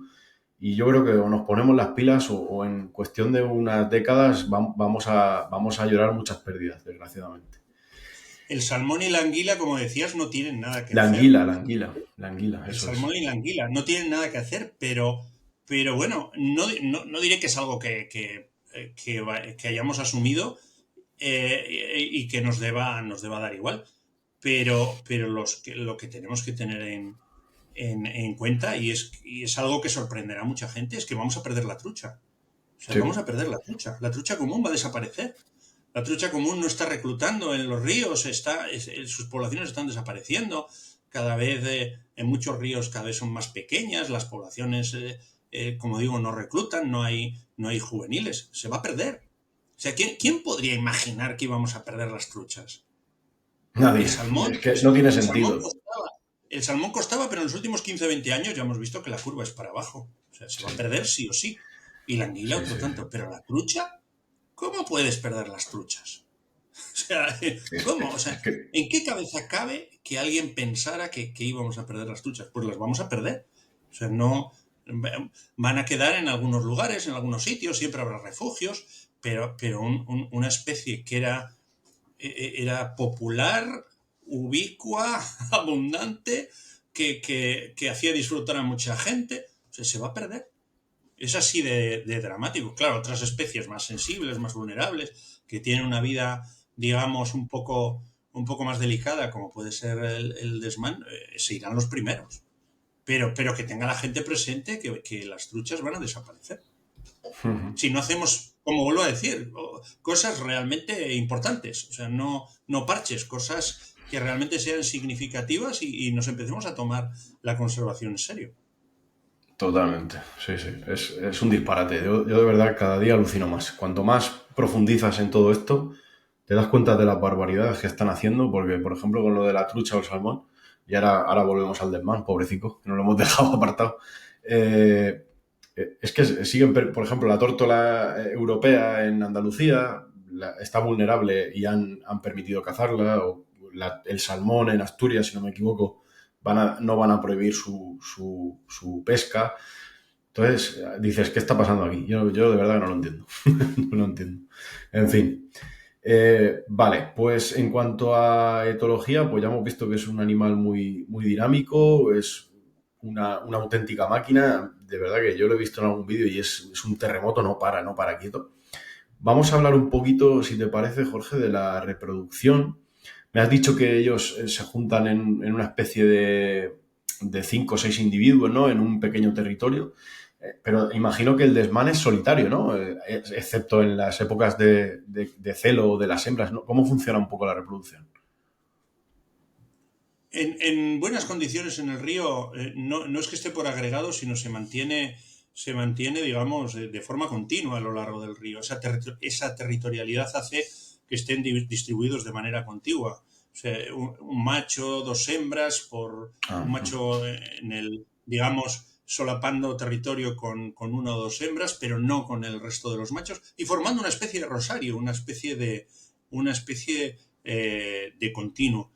y yo creo que o nos ponemos las pilas o en cuestión de unas décadas vamos a llorar muchas pérdidas, desgraciadamente. El salmón y la anguila, como decías, no tienen nada que La hacer. anguila, la anguila, la anguila, El eso salmón es. y la anguila no tienen nada que hacer, pero bueno, no diré que es algo que hayamos asumido y que nos deba dar igual, pero lo que tenemos que tener en cuenta, y es algo que sorprenderá a mucha gente, es que vamos a perder la trucha. O sea, Sí, vamos a perder la trucha. La trucha común va a desaparecer. La trucha común no está reclutando en los ríos, sus poblaciones están desapareciendo. Cada vez, en muchos ríos, cada vez son más pequeñas, las poblaciones, como digo, no reclutan, no hay juveniles. Se va a perder. O sea, ¿quién podría imaginar que íbamos a perder las truchas? El nadie. Es salmón, que no tiene el salmón sentido. costaba, el salmón costaba, pero en los últimos 15 20 años ya hemos visto que la curva es para abajo. O sea, se va a Sí, perder sí o sí. Y la anguila sí, otro sí, sí. tanto. Pero la trucha, ¿cómo puedes perder las truchas? O sea, ¿cómo? O Es sea, que, ¿en qué cabeza cabe que alguien pensara que íbamos a perder las truchas? Pues las vamos a perder. O sea, no van a quedar en algunos lugares, en algunos sitios, siempre habrá refugios, pero una especie que era popular, ubicua, abundante, que hacía disfrutar a mucha gente, o sea, se va a perder. Es así de dramático. Claro, otras especies más sensibles, más vulnerables, que tienen una vida, digamos, un poco más delicada, como puede ser el desmán, se irán los primeros. pero que tenga la gente presente que las truchas van a desaparecer. Si no hacemos, como vuelvo a decir, cosas realmente importantes, o sea, no parches, cosas que realmente sean significativas y nos empecemos a tomar la conservación en serio. Totalmente, sí, sí, es un disparate. Yo de verdad cada día alucino más. Cuanto más profundizas en todo esto, te das cuenta de las barbaridades que están haciendo, porque, por ejemplo, con lo de la trucha o el salmón, y ahora volvemos al desmán, pobrecito, que no lo hemos dejado apartado. eh, es que siguen, por ejemplo, la tórtola europea en Andalucía está vulnerable y han permitido cazarla, o el salmón en Asturias, si no me equivoco, no van a prohibir su pesca. Entonces, dices, ¿qué está pasando aquí? Yo de verdad no lo entiendo. No lo entiendo. En fin. Vale, pues en cuanto a etología, pues ya hemos visto que es un animal muy, muy dinámico, es una auténtica máquina. De verdad que yo lo he visto en algún vídeo y es un terremoto, no para quieto. Vamos a hablar un poquito, si te parece, Jorge, de la reproducción. Me has dicho que ellos se juntan en una especie de 5 o 6 individuos, ¿no? En un pequeño territorio. Pero imagino que el desmán es solitario, ¿no? Excepto en las épocas de celo de las hembras, ¿no? ¿Cómo funciona un poco la reproducción? En buenas condiciones en el río, no es que esté por agregado, sino se mantiene digamos, de forma continua a lo largo del río. Esa territorialidad hace que estén distribuidos de manera contigua. O sea, un macho, dos hembras, Ah, un macho en el, digamos, solapando territorio con una o dos hembras, pero no con el resto de los machos, y formando una especie de rosario, una especie de continuo.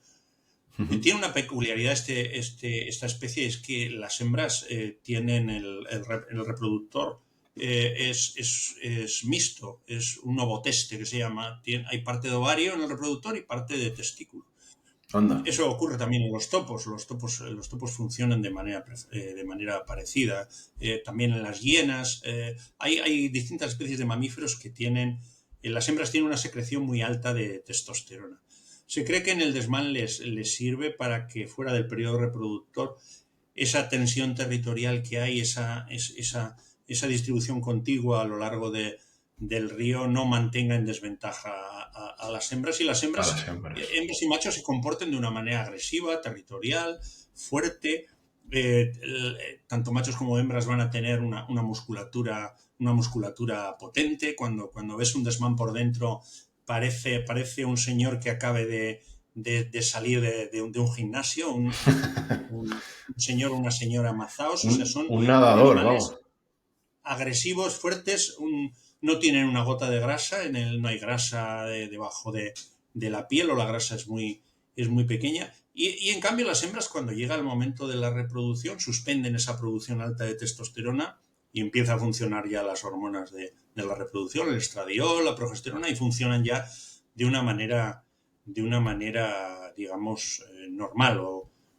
Tiene una peculiaridad esta especie, es que las hembras tienen el reproductor, es mixto, es un ovoteste que se llama. Hay parte de ovario en el reproductor y parte de testículo. anda. Eso ocurre también en los topos. Los topos funcionan de manera parecida. También en las hienas. Hay distintas especies de mamíferos que tienen. Las hembras tienen una secreción muy alta de testosterona. Se cree que en el desmán les sirve para que fuera del periodo reproductor esa tensión territorial que hay, esa distribución contigua a lo largo del río no mantenga en desventaja a las hembras, y las A las hembras, hembras. hembras y machos se comporten de una manera agresiva, territorial, fuerte. Tanto machos como hembras van a tener una musculatura potente. Cuando ves un desmán por dentro, parece un señor que acabe de salir de un gimnasio, un señor o una señora mazaos. O sea, Un nadador, vamos. animales agresivos, fuertes, no tienen una gota de grasa, no hay grasa debajo de la piel, o la grasa es muy pequeña. Y en cambio las hembras, cuando llega el momento de la reproducción, suspenden esa producción alta de testosterona y empieza a funcionar ya las hormonas de la reproducción, el estradiol, la progesterona, y funcionan ya de una manera digamos, normal,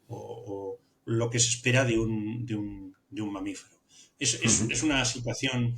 o lo que se espera de un mamífero. Es una situación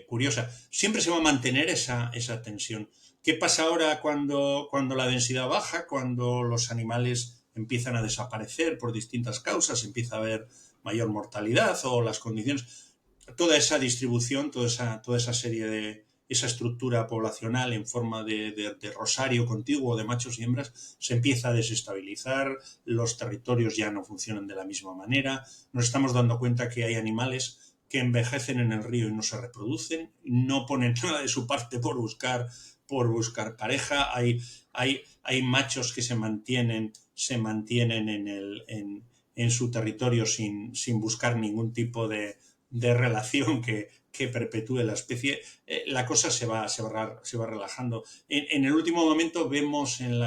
curiosa. Siempre se va a mantener esa tensión. ¿Qué pasa ahora cuando la densidad baja, cuando los animales empiezan a desaparecer por distintas causas, empieza a haber mayor mortalidad o las condiciones? Toda esa distribución, toda esa serie esa estructura poblacional en forma de rosario contiguo de machos y hembras se empieza a desestabilizar, los territorios ya no funcionan de la misma manera. Nos estamos dando cuenta que hay animales que envejecen en el río y no se reproducen, no ponen nada de su parte por buscar pareja. Hay machos que se mantienen en su territorio sin buscar ningún tipo de relación que perpetúe la especie. La cosa se va relajando. En el último momento vemos en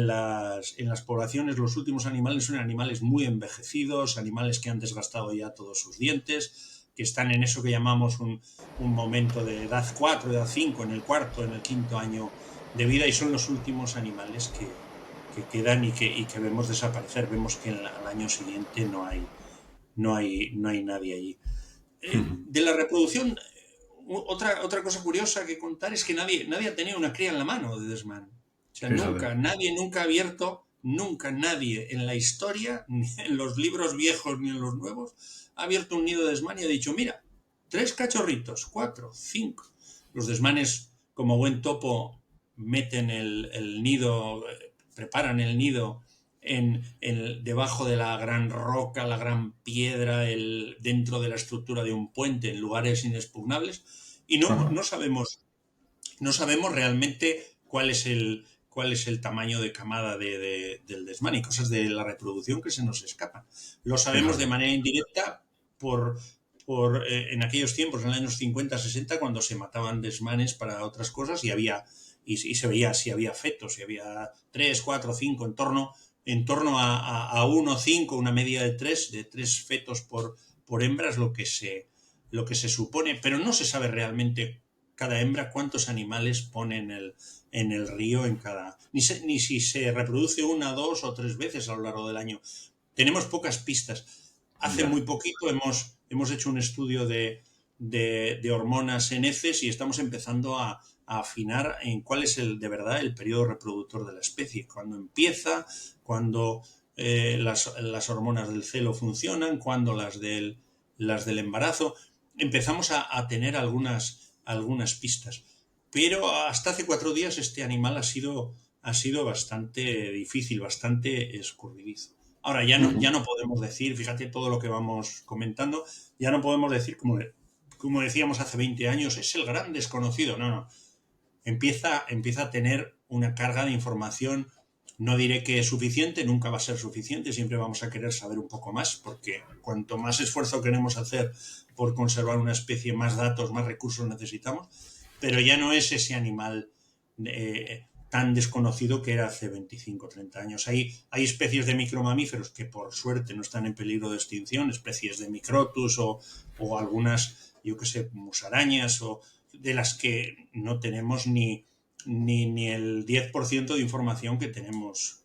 las poblaciones, los últimos animales son animales muy envejecidos, animales que han desgastado ya todos sus dientes, que están en eso que llamamos un momento de edad 4, edad 5, en el cuarto, en el quinto año de vida, y son los últimos animales que quedan y que vemos desaparecer. Vemos que al año siguiente no hay nadie allí. De la reproducción, otra cosa curiosa que contar es que nadie ha tenido una cría en la mano de desmán. O sea, Fíjate. nadie nunca ha abierto nunca nadie en la historia, ni en los libros viejos ni en los nuevos, ha abierto un nido de desmán y ha dicho, mira, 3 cachorritos, 4, 5. Los desmanes, como buen topo, meten el nido, preparan el nido debajo de la gran roca, la gran piedra, dentro de la estructura de un puente, en lugares inexpugnables, y Ajá. no sabemos realmente cuál es el tamaño de camada del desmán y cosas de la reproducción que se nos escapan. Lo sabemos de Fíjate. manera indirecta por, en aquellos tiempos, en los años 50, 60, cuando se mataban desmanes para otras cosas y se veía si había fetos, si había 3, 4, 5, en torno a 1, 5, una media de 3 fetos por hembra es lo que se supone, pero no se sabe realmente cada hembra cuántos animales pone en el río ni si se reproduce una, 2 o 3 veces a lo largo del año. Tenemos pocas pistas. Hace Ya. muy poquito hemos hecho un estudio de hormonas en heces y estamos empezando a afinar en cuál es de verdad el periodo reproductor de la especie, cuándo empieza, cuándo las hormonas del celo funcionan, cuándo las del embarazo. Empezamos a tener algunas pistas. Pero hasta hace 4 días este animal ha sido bastante difícil, bastante escurridizo. Ahora ya Ujú. no podemos decir, fíjate todo lo que vamos comentando, ya no podemos decir, como decíamos hace 20 años, es el gran desconocido. No, no. Empieza a tener una carga de información. No diré que es suficiente, nunca va a ser suficiente, siempre vamos a querer saber un poco más, porque cuanto más esfuerzo queremos hacer por conservar una especie, más datos, más recursos necesitamos, pero ya no es ese animal tan desconocido que era hace 25 o 30 años. Hay especies de micromamíferos que por suerte no están en peligro de extinción, especies de microtus o algunas, yo que sé, musarañas, o de las que no tenemos ni el 10% de información que tenemos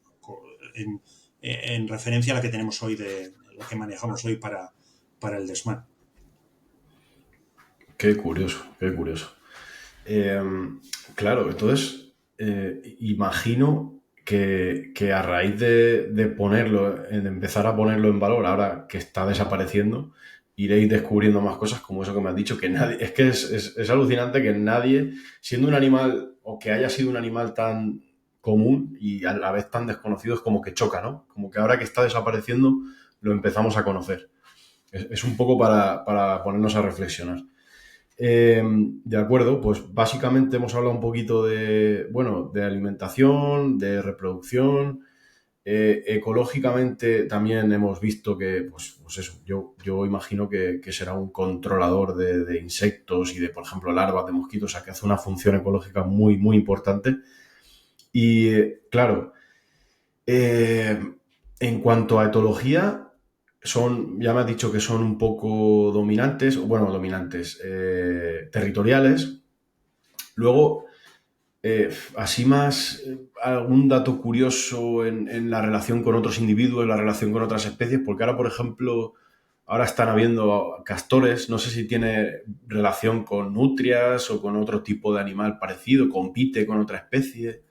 en, en referencia a la que tenemos hoy, de la que manejamos hoy para el desmán. Qué curioso, qué curioso. Eh, claro, entonces imagino que a raíz de ponerlo, de empezar a ponerlo en valor, ahora que está desapareciendo, iréis descubriendo más cosas como eso que me has dicho, que nadie, es que es alucinante que nadie, siendo un animal, o que haya sido un animal tan común y a la vez tan desconocido, es como que choca, ¿no? Como que ahora que está desapareciendo, lo empezamos a conocer. Es un poco para ponernos a reflexionar. De acuerdo, pues básicamente hemos hablado un poquito de, bueno, de alimentación, de reproducción. Ecológicamente también hemos visto que, pues eso, yo imagino que será un controlador de insectos y de, por ejemplo, larvas de mosquitos, o sea, que hace una función ecológica muy, muy importante. Y claro, eh, en cuanto a etología, ya me has dicho que son un poco dominantes, o bueno, dominantes, territoriales. Luego, así más, algún dato curioso en la relación con otros individuos, la relación con otras especies, porque ahora, por ejemplo, ahora están habiendo castores, no sé si tiene relación con nutrias o con otro tipo de animal parecido, compite con otra especie.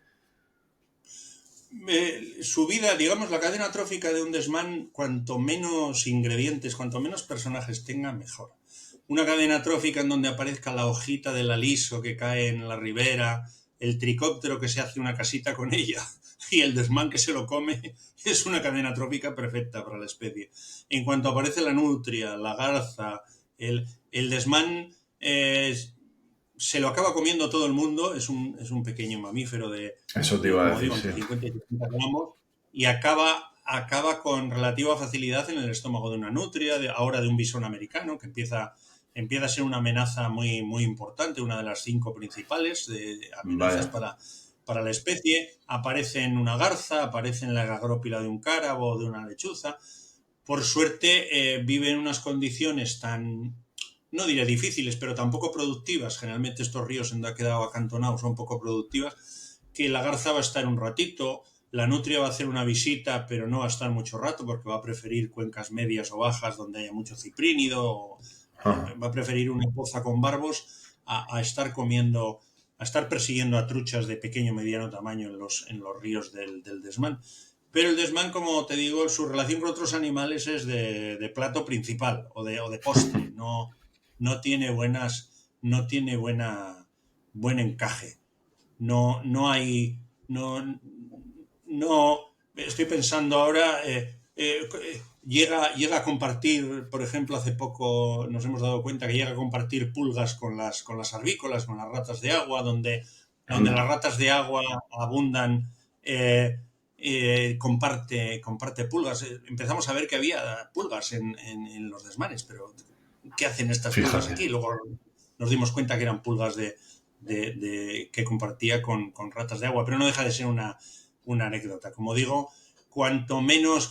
Su vida, digamos, la cadena trófica de un desmán, cuanto menos ingredientes, cuanto menos personajes tenga, mejor. Una cadena trófica en donde aparezca la hojita del aliso que cae en la ribera, el tricóptero que se hace una casita con ella y el desmán que se lo come, es una cadena trófica perfecta para la especie. En cuanto aparece la nutria, la garza, el desmán se lo acaba comiendo todo el mundo, es un pequeño mamífero Eso te iba a como decir, digo, sí. entre 50 y 60 gramos, y acaba con relativa facilidad en el estómago de una nutria, ahora de un bisón americano, que empieza a ser una amenaza muy, muy importante, una de las 5 principales de amenazas Vaya. para la especie. Aparece en una garza, aparece en la gagrópila de un cárabo o de una lechuza. Por suerte, vive en unas condiciones no diré difíciles, pero tampoco productivas. Generalmente estos ríos en donde ha quedado acantonado son poco productivas, que la garza va a estar un ratito, la nutria va a hacer una visita, pero no va a estar mucho rato porque va a preferir cuencas medias o bajas donde haya mucho ciprínido, Ajá. va a preferir una poza con barbos a estar comiendo, a estar persiguiendo a truchas de pequeño o mediano tamaño en los ríos del desmán. Pero el desmán, como te digo, su relación con otros animales es de plato principal o de postre. No, no tiene no tiene buen encaje. No, no hay, no, no, estoy pensando ahora, llega a compartir, por ejemplo, hace poco nos hemos dado cuenta que llega a compartir pulgas con las arvícolas, con las ratas de agua, donde las Anda. ratas de agua abundan, comparte pulgas. Empezamos a ver que había pulgas en los desmanes, pero ¿qué hacen estas pulgas Fíjate. aquí? Luego nos dimos cuenta que eran pulgas que compartía con ratas de agua, pero no deja de ser una anécdota. Como digo, cuantos menos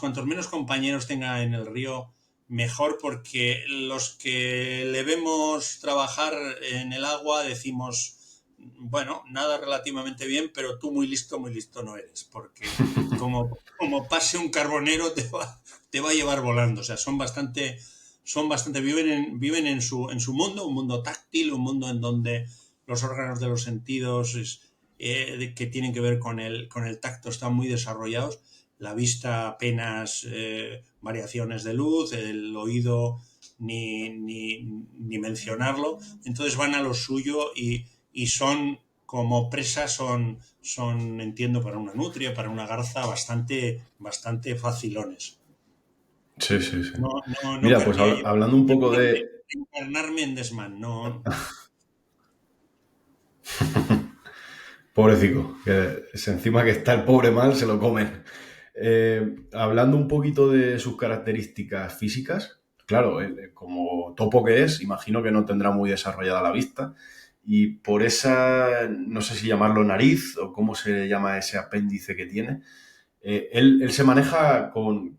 compañeros tenga en el río, mejor, porque los que le vemos trabajar en el agua decimos, bueno, nada relativamente bien, pero tú muy listo no eres, porque como pase un carbonero te va a llevar volando. O sea, viven en su mundo, un mundo táctil, un mundo en donde los órganos de los sentidos que tienen que ver con el tacto están muy desarrollados, la vista apenas variaciones de luz, el oído ni mencionarlo, entonces van a lo suyo y son como presas, entiendo, para una nutria, para una garza, bastante facilones. Sí, sí, sí. No Mira, pues querría yo hablando un poco encarnarme en desmán, no. Pobrecito, que encima que está el pobre mal, se lo comen. Hablando un poquito de sus características físicas, claro, como topo que es, imagino que no tendrá muy desarrollada la vista y por esa, no sé si llamarlo nariz o cómo se llama ese apéndice que tiene, él se maneja con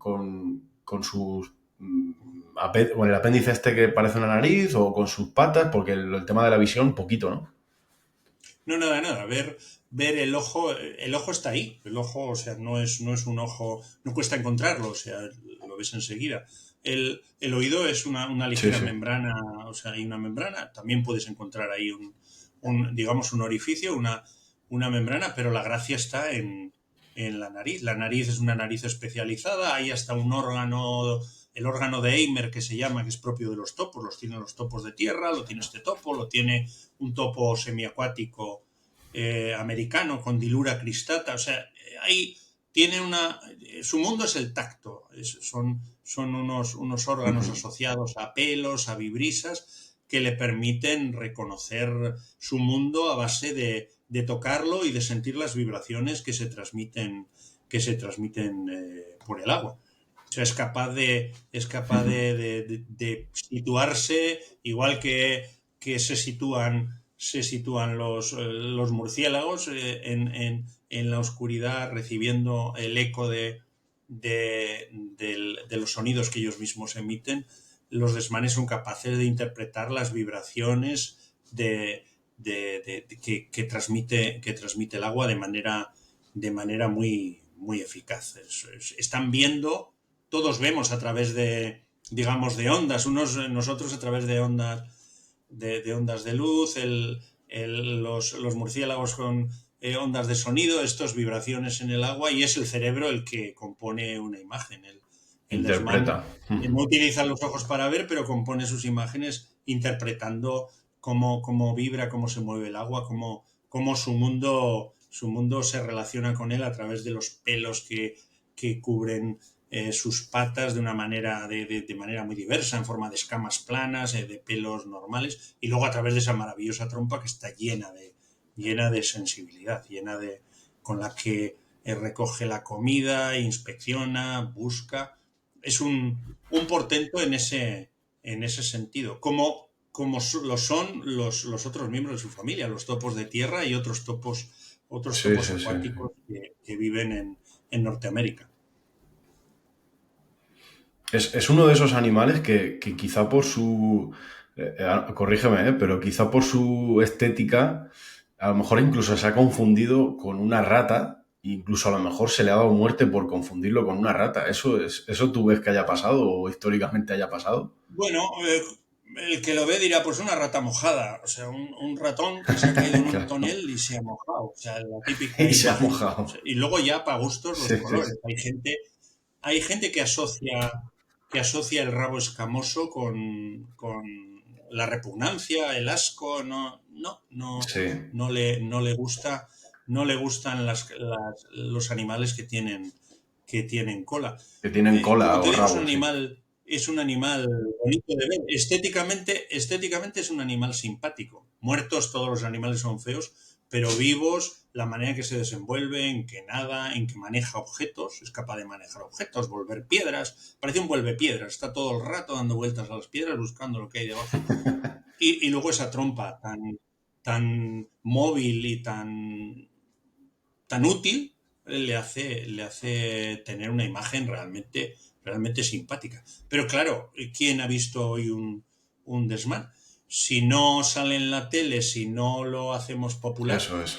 sus... con el apéndice este que parece una nariz o con sus patas, porque el tema de la visión, poquito, ¿no? No, nada. Ver el ojo está ahí. El ojo, o sea, no es un ojo, no cuesta encontrarlo, o sea, lo ves enseguida. El oído es una Sí, ligera sí. membrana, o sea, hay una membrana. También puedes encontrar ahí digamos, un orificio, una membrana, pero la gracia está en la nariz. La nariz es una nariz especializada, hay hasta un órgano, el órgano de Eimer que se llama, que es propio de los topos, los tienen los topos de tierra, lo tiene este topo, lo tiene un topo semiacuático americano con dilura cristata. O sea, ahí tiene su mundo es el tacto. Son unos órganos Ujú. asociados a pelos, a vibrisas, que le permiten reconocer su mundo a base de tocarlo y de sentir las vibraciones que se transmiten por el agua. O sea, es capaz Ujú. de situarse igual que se sitúan los murciélagos en la oscuridad, recibiendo el eco de los sonidos que ellos mismos emiten. Los desmanes son capaces de interpretar las vibraciones que transmite el agua de manera muy eficaz. Están viendo, todos vemos a través digamos, de ondas, nosotros a través de ondas de luz, los murciélagos con ondas de sonido, estas vibraciones en el agua, y es el cerebro el que compone una imagen. El desmán Interpreta. Ujú. no utiliza los ojos para ver, pero compone sus imágenes interpretando cómo vibra, cómo se mueve el agua, cómo su mundo se relaciona con él a través de los pelos que cubren sus patas de una manera, de manera muy diversa, en forma de escamas planas, de pelos normales, y luego a través de esa maravillosa trompa que está llena de sensibilidad, con la que recoge la comida, inspecciona, busca. Es un portento en ese sentido, como lo son los otros miembros de su familia, los topos de tierra y otros Sí, topos sí, sí. acuáticos que viven en Norteamérica. Es uno de esos animales que quizá por su... corrígeme, pero quizá por su estética, a lo mejor incluso se ha confundido con una rata, incluso a lo mejor se le ha dado muerte por confundirlo con una rata. ¿Eso tú ves que haya pasado o históricamente haya pasado? Bueno, El que lo ve dirá, pues una rata mojada, o sea, un ratón que se ha caído en un Claro. tonel y se ha mojado, o sea, la típica Y se ha imagen. O mojado. sea, y luego ya para gustos los Sí, sí, colores. sí. Hay gente que asocia el rabo escamoso con la repugnancia, el asco, Sí, no le gusta, no le gustan los animales que tienen cola. que tienen Como cola te o digo, rabo, sí. es un animal bonito de ver. Estéticamente es un animal simpático. Muertos todos los animales son feos, pero vivos, la manera en que se desenvuelve, en que nada, en que maneja objetos, es capaz de manejar objetos, volver piedras, parece un vuelve piedras, está todo el rato dando vueltas a las piedras buscando lo que hay debajo. Y luego esa trompa tan móvil y tan útil le hace tener una imagen realmente simpática. Pero claro, ¿quién ha visto hoy un desmán? Si no sale en la tele, si no lo hacemos popular, Eso es.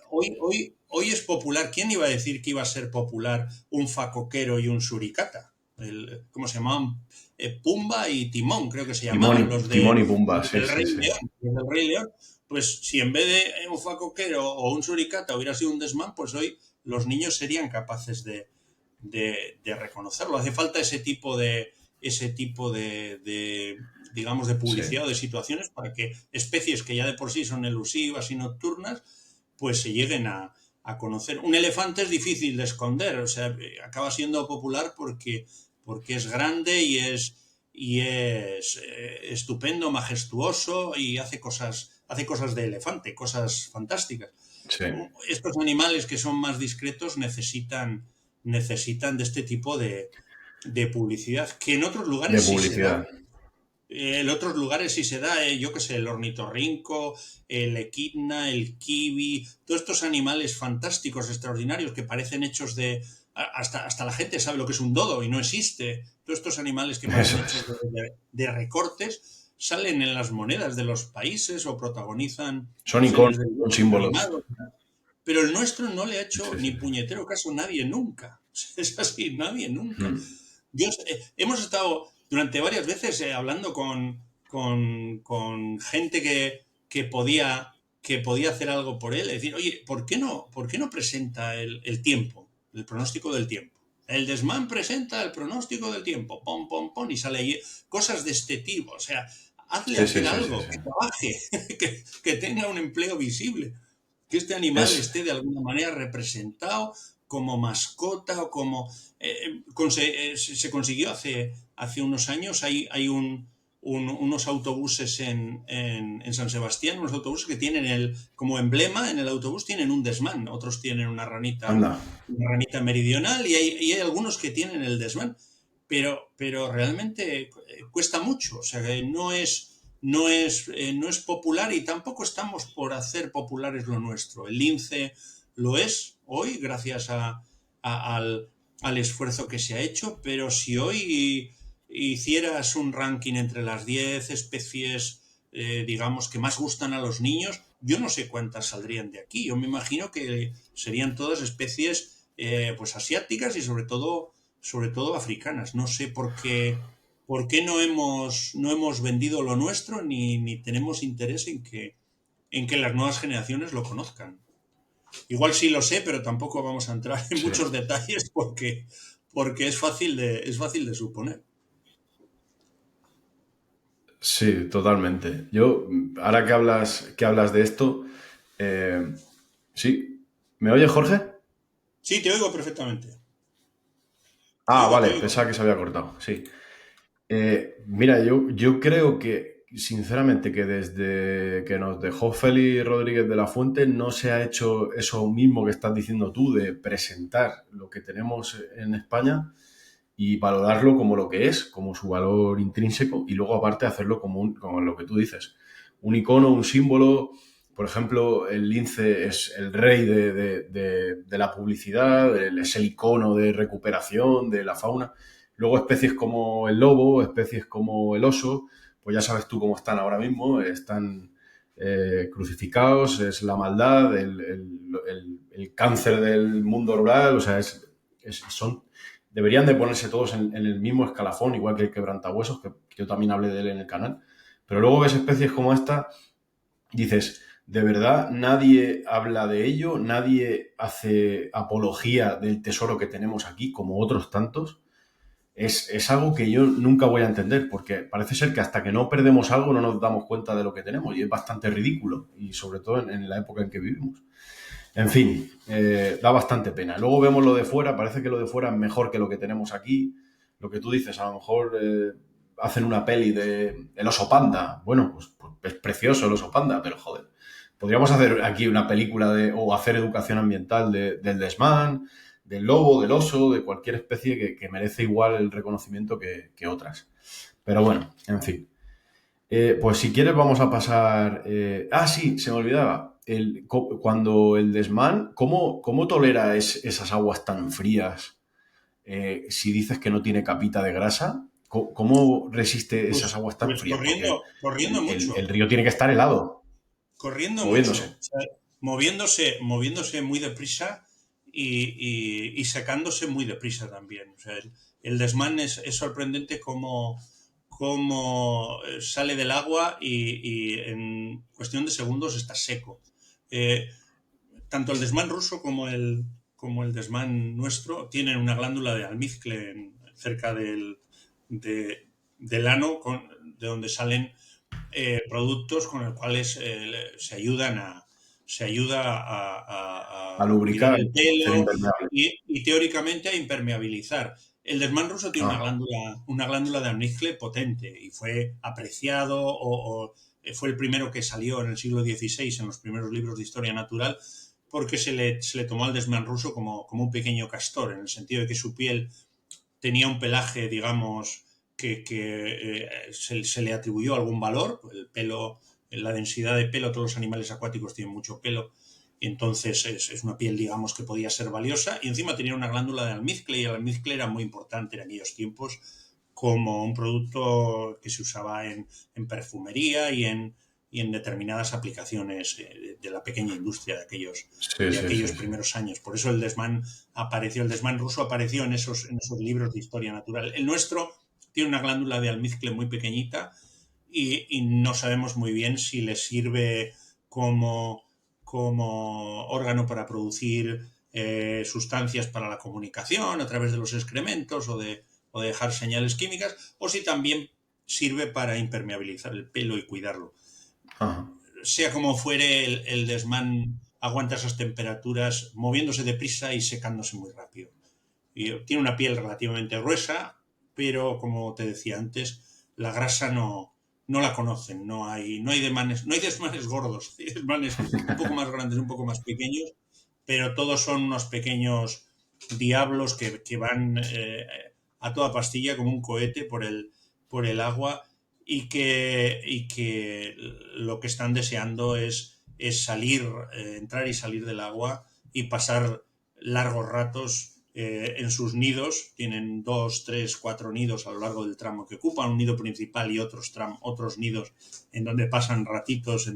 hoy es popular. ¿Quién iba a decir que iba a ser popular un facoquero y un suricata? ¿Cómo se llamaban? Pumba y Timón, creo que se llamaban Timón y Pumba, los sí, del sí, Rey sí. León. Los del Rey León. Pues si en vez de un facoquero o un suricata hubiera sido un desmán, pues hoy los niños serían capaces de reconocerlo. Hace falta ese tipo digamos, de Sí. publicidad o de situaciones para que especies que ya de por sí son elusivas y nocturnas, pues se lleguen a conocer. Un elefante es difícil de esconder, o sea, acaba siendo popular porque es grande y es estupendo, majestuoso y hace cosas de elefante, cosas fantásticas. Sí. Estos animales que son más discretos necesitan de este tipo de publicidad, que en otros De lugares sí se da. publicidad. En otros lugares sí se da, yo qué sé, el ornitorrinco, el equidna, el kiwi, todos estos animales fantásticos, extraordinarios, que parecen hechos hasta la gente sabe lo que es un dodo y no existe. Todos estos animales que Eso parecen es. hechos de recortes salen en las monedas de los países o protagonizan Son iconos, series de son dibujos símbolos. animados. Pero el nuestro no le ha hecho Sí, ni sí, sí. puñetero caso a nadie nunca. Es así, nadie nunca. Mm. Hemos estado durante varias veces hablando con gente que podía hacer algo por él. Es decir, oye, por qué no presenta el tiempo, el pronóstico del tiempo? El desmán presenta el pronóstico del tiempo, pom, pom, pom, y sale ahí cosas de este tipo. O sea, hazle Sí, sí, hacer sí, sí, algo, sí. que trabaje, que tenga un empleo visible, que este animal Es, esté de alguna manera representado como mascota o como... se consiguió hace unos años, hay unos autobuses en San Sebastián, unos autobuses que tienen como emblema en el autobús tienen un desmán, otros tienen anda. una ranita meridional y hay algunos que tienen el desmán, pero realmente cuesta mucho, o sea, que no es popular y tampoco estamos por hacer populares lo nuestro. El lince lo es hoy gracias al esfuerzo que se ha hecho, pero si hoy hicieras un ranking entre las 10 especies, digamos, que más gustan a los niños, yo no sé cuántas saldrían de aquí. Yo me imagino que serían todas especies pues asiáticas y sobre todo africanas. No sé por qué no hemos vendido lo nuestro ni tenemos interés en que las nuevas generaciones lo conozcan. Igual sí lo sé, pero tampoco vamos a entrar en Sí. muchos detalles porque es fácil de suponer. Sí, totalmente. Yo, ahora que hablas de esto, eh, sí. ¿Me oye, Jorge? Sí, te oigo perfectamente. Te Ah, oigo, te vale, oigo. pensaba que se había cortado. Sí. Mira, yo creo que, sinceramente, que desde que nos dejó Félix Rodríguez de la Fuente no se ha hecho eso mismo que estás diciendo tú, de presentar lo que tenemos en España y valorarlo como lo que es, como su valor intrínseco, y luego aparte hacerlo como lo que tú dices, un icono, un símbolo. Por ejemplo, el lince es el rey de la publicidad, es el icono de recuperación de la fauna. Luego especies como el lobo, especies como el oso, pues ya sabes tú cómo están ahora mismo, están crucificados, es la maldad, el cáncer del mundo rural, o sea, son deberían de ponerse todos en el mismo escalafón, igual que el quebrantahuesos, que yo también hablé de él en el canal. Pero luego ves especies como esta, dices, ¿de verdad nadie habla de ello? ¿Nadie hace apología del tesoro que tenemos aquí, como otros tantos? Es algo que yo nunca voy a entender, porque parece ser que hasta que no perdemos algo no nos damos cuenta de lo que tenemos, y es bastante ridículo, y sobre todo en la época en que vivimos. En fin, da bastante pena. Luego vemos lo de fuera, parece que lo de fuera es mejor que lo que tenemos aquí. Lo que tú dices, a lo mejor hacen una peli de El oso panda. Bueno, pues es precioso el oso panda, pero joder. Podríamos hacer aquí una película o hacer educación ambiental del desmán, del lobo, del oso, de cualquier especie que merece igual el reconocimiento que otras. Pero bueno, en fin. Pues si quieres vamos a pasar... sí, se me olvidaba. Cuando el desmán, ¿cómo tolera esas aguas tan frías? Si dices que no tiene capita de grasa, ¿cómo resiste esas aguas tan Pues frías? Porque corriendo el mucho, río tiene que estar helado, corriendo mucho, moviéndose. o sea, moviéndose muy deprisa y secándose muy deprisa también. O sea, el desmán es sorprendente cómo sale del agua y en cuestión de segundos está seco. Eh, Tanto el desmán ruso como el desmán nuestro tienen una glándula de almizcle cerca del ano, de donde salen productos con los cuales se ayuda A a cuidar lubricar, el hacer pelo impermeable. y teóricamente a impermeabilizar. El desmán ruso tiene Ah, una glándula de almizcle potente y fue apreciado fue el primero que salió en el siglo XVI en los primeros libros de historia natural porque se le tomó al desmán ruso como un pequeño castor, en el sentido de que su piel tenía un pelaje, digamos, se le atribuyó algún valor. El pelo, la densidad de pelo, todos los animales acuáticos tienen mucho pelo, y entonces es una piel, digamos, que podía ser valiosa. Y encima tenía una glándula de almizcle, y el almizcle era muy importante en aquellos tiempos como un producto que se usaba en perfumería y en determinadas aplicaciones de la pequeña industria sí, de sí, sí, aquellos sí. primeros años. Por eso el desmán ruso apareció en esos libros de historia natural. El nuestro tiene una glándula de almizcle muy pequeñita y no sabemos muy bien si le sirve como órgano para producir sustancias para la comunicación a través de los excrementos o de dejar señales químicas, o si también sirve para impermeabilizar el pelo y cuidarlo. Ajá. Sea como fuere, el desmán aguanta esas temperaturas moviéndose deprisa y secándose muy rápido. Y tiene una piel relativamente gruesa, pero como te decía antes, la grasa no la conocen. No hay desmanes gordos, hay desmanes un poco más grandes, un poco más pequeños, pero todos son unos pequeños diablos que van a toda pastilla como un cohete por el agua y que lo que están deseando es salir, entrar y salir del agua y pasar largos ratos en sus nidos. Tienen dos, tres, cuatro nidos a lo largo del tramo que ocupan, un nido principal y otros nidos en donde pasan ratitos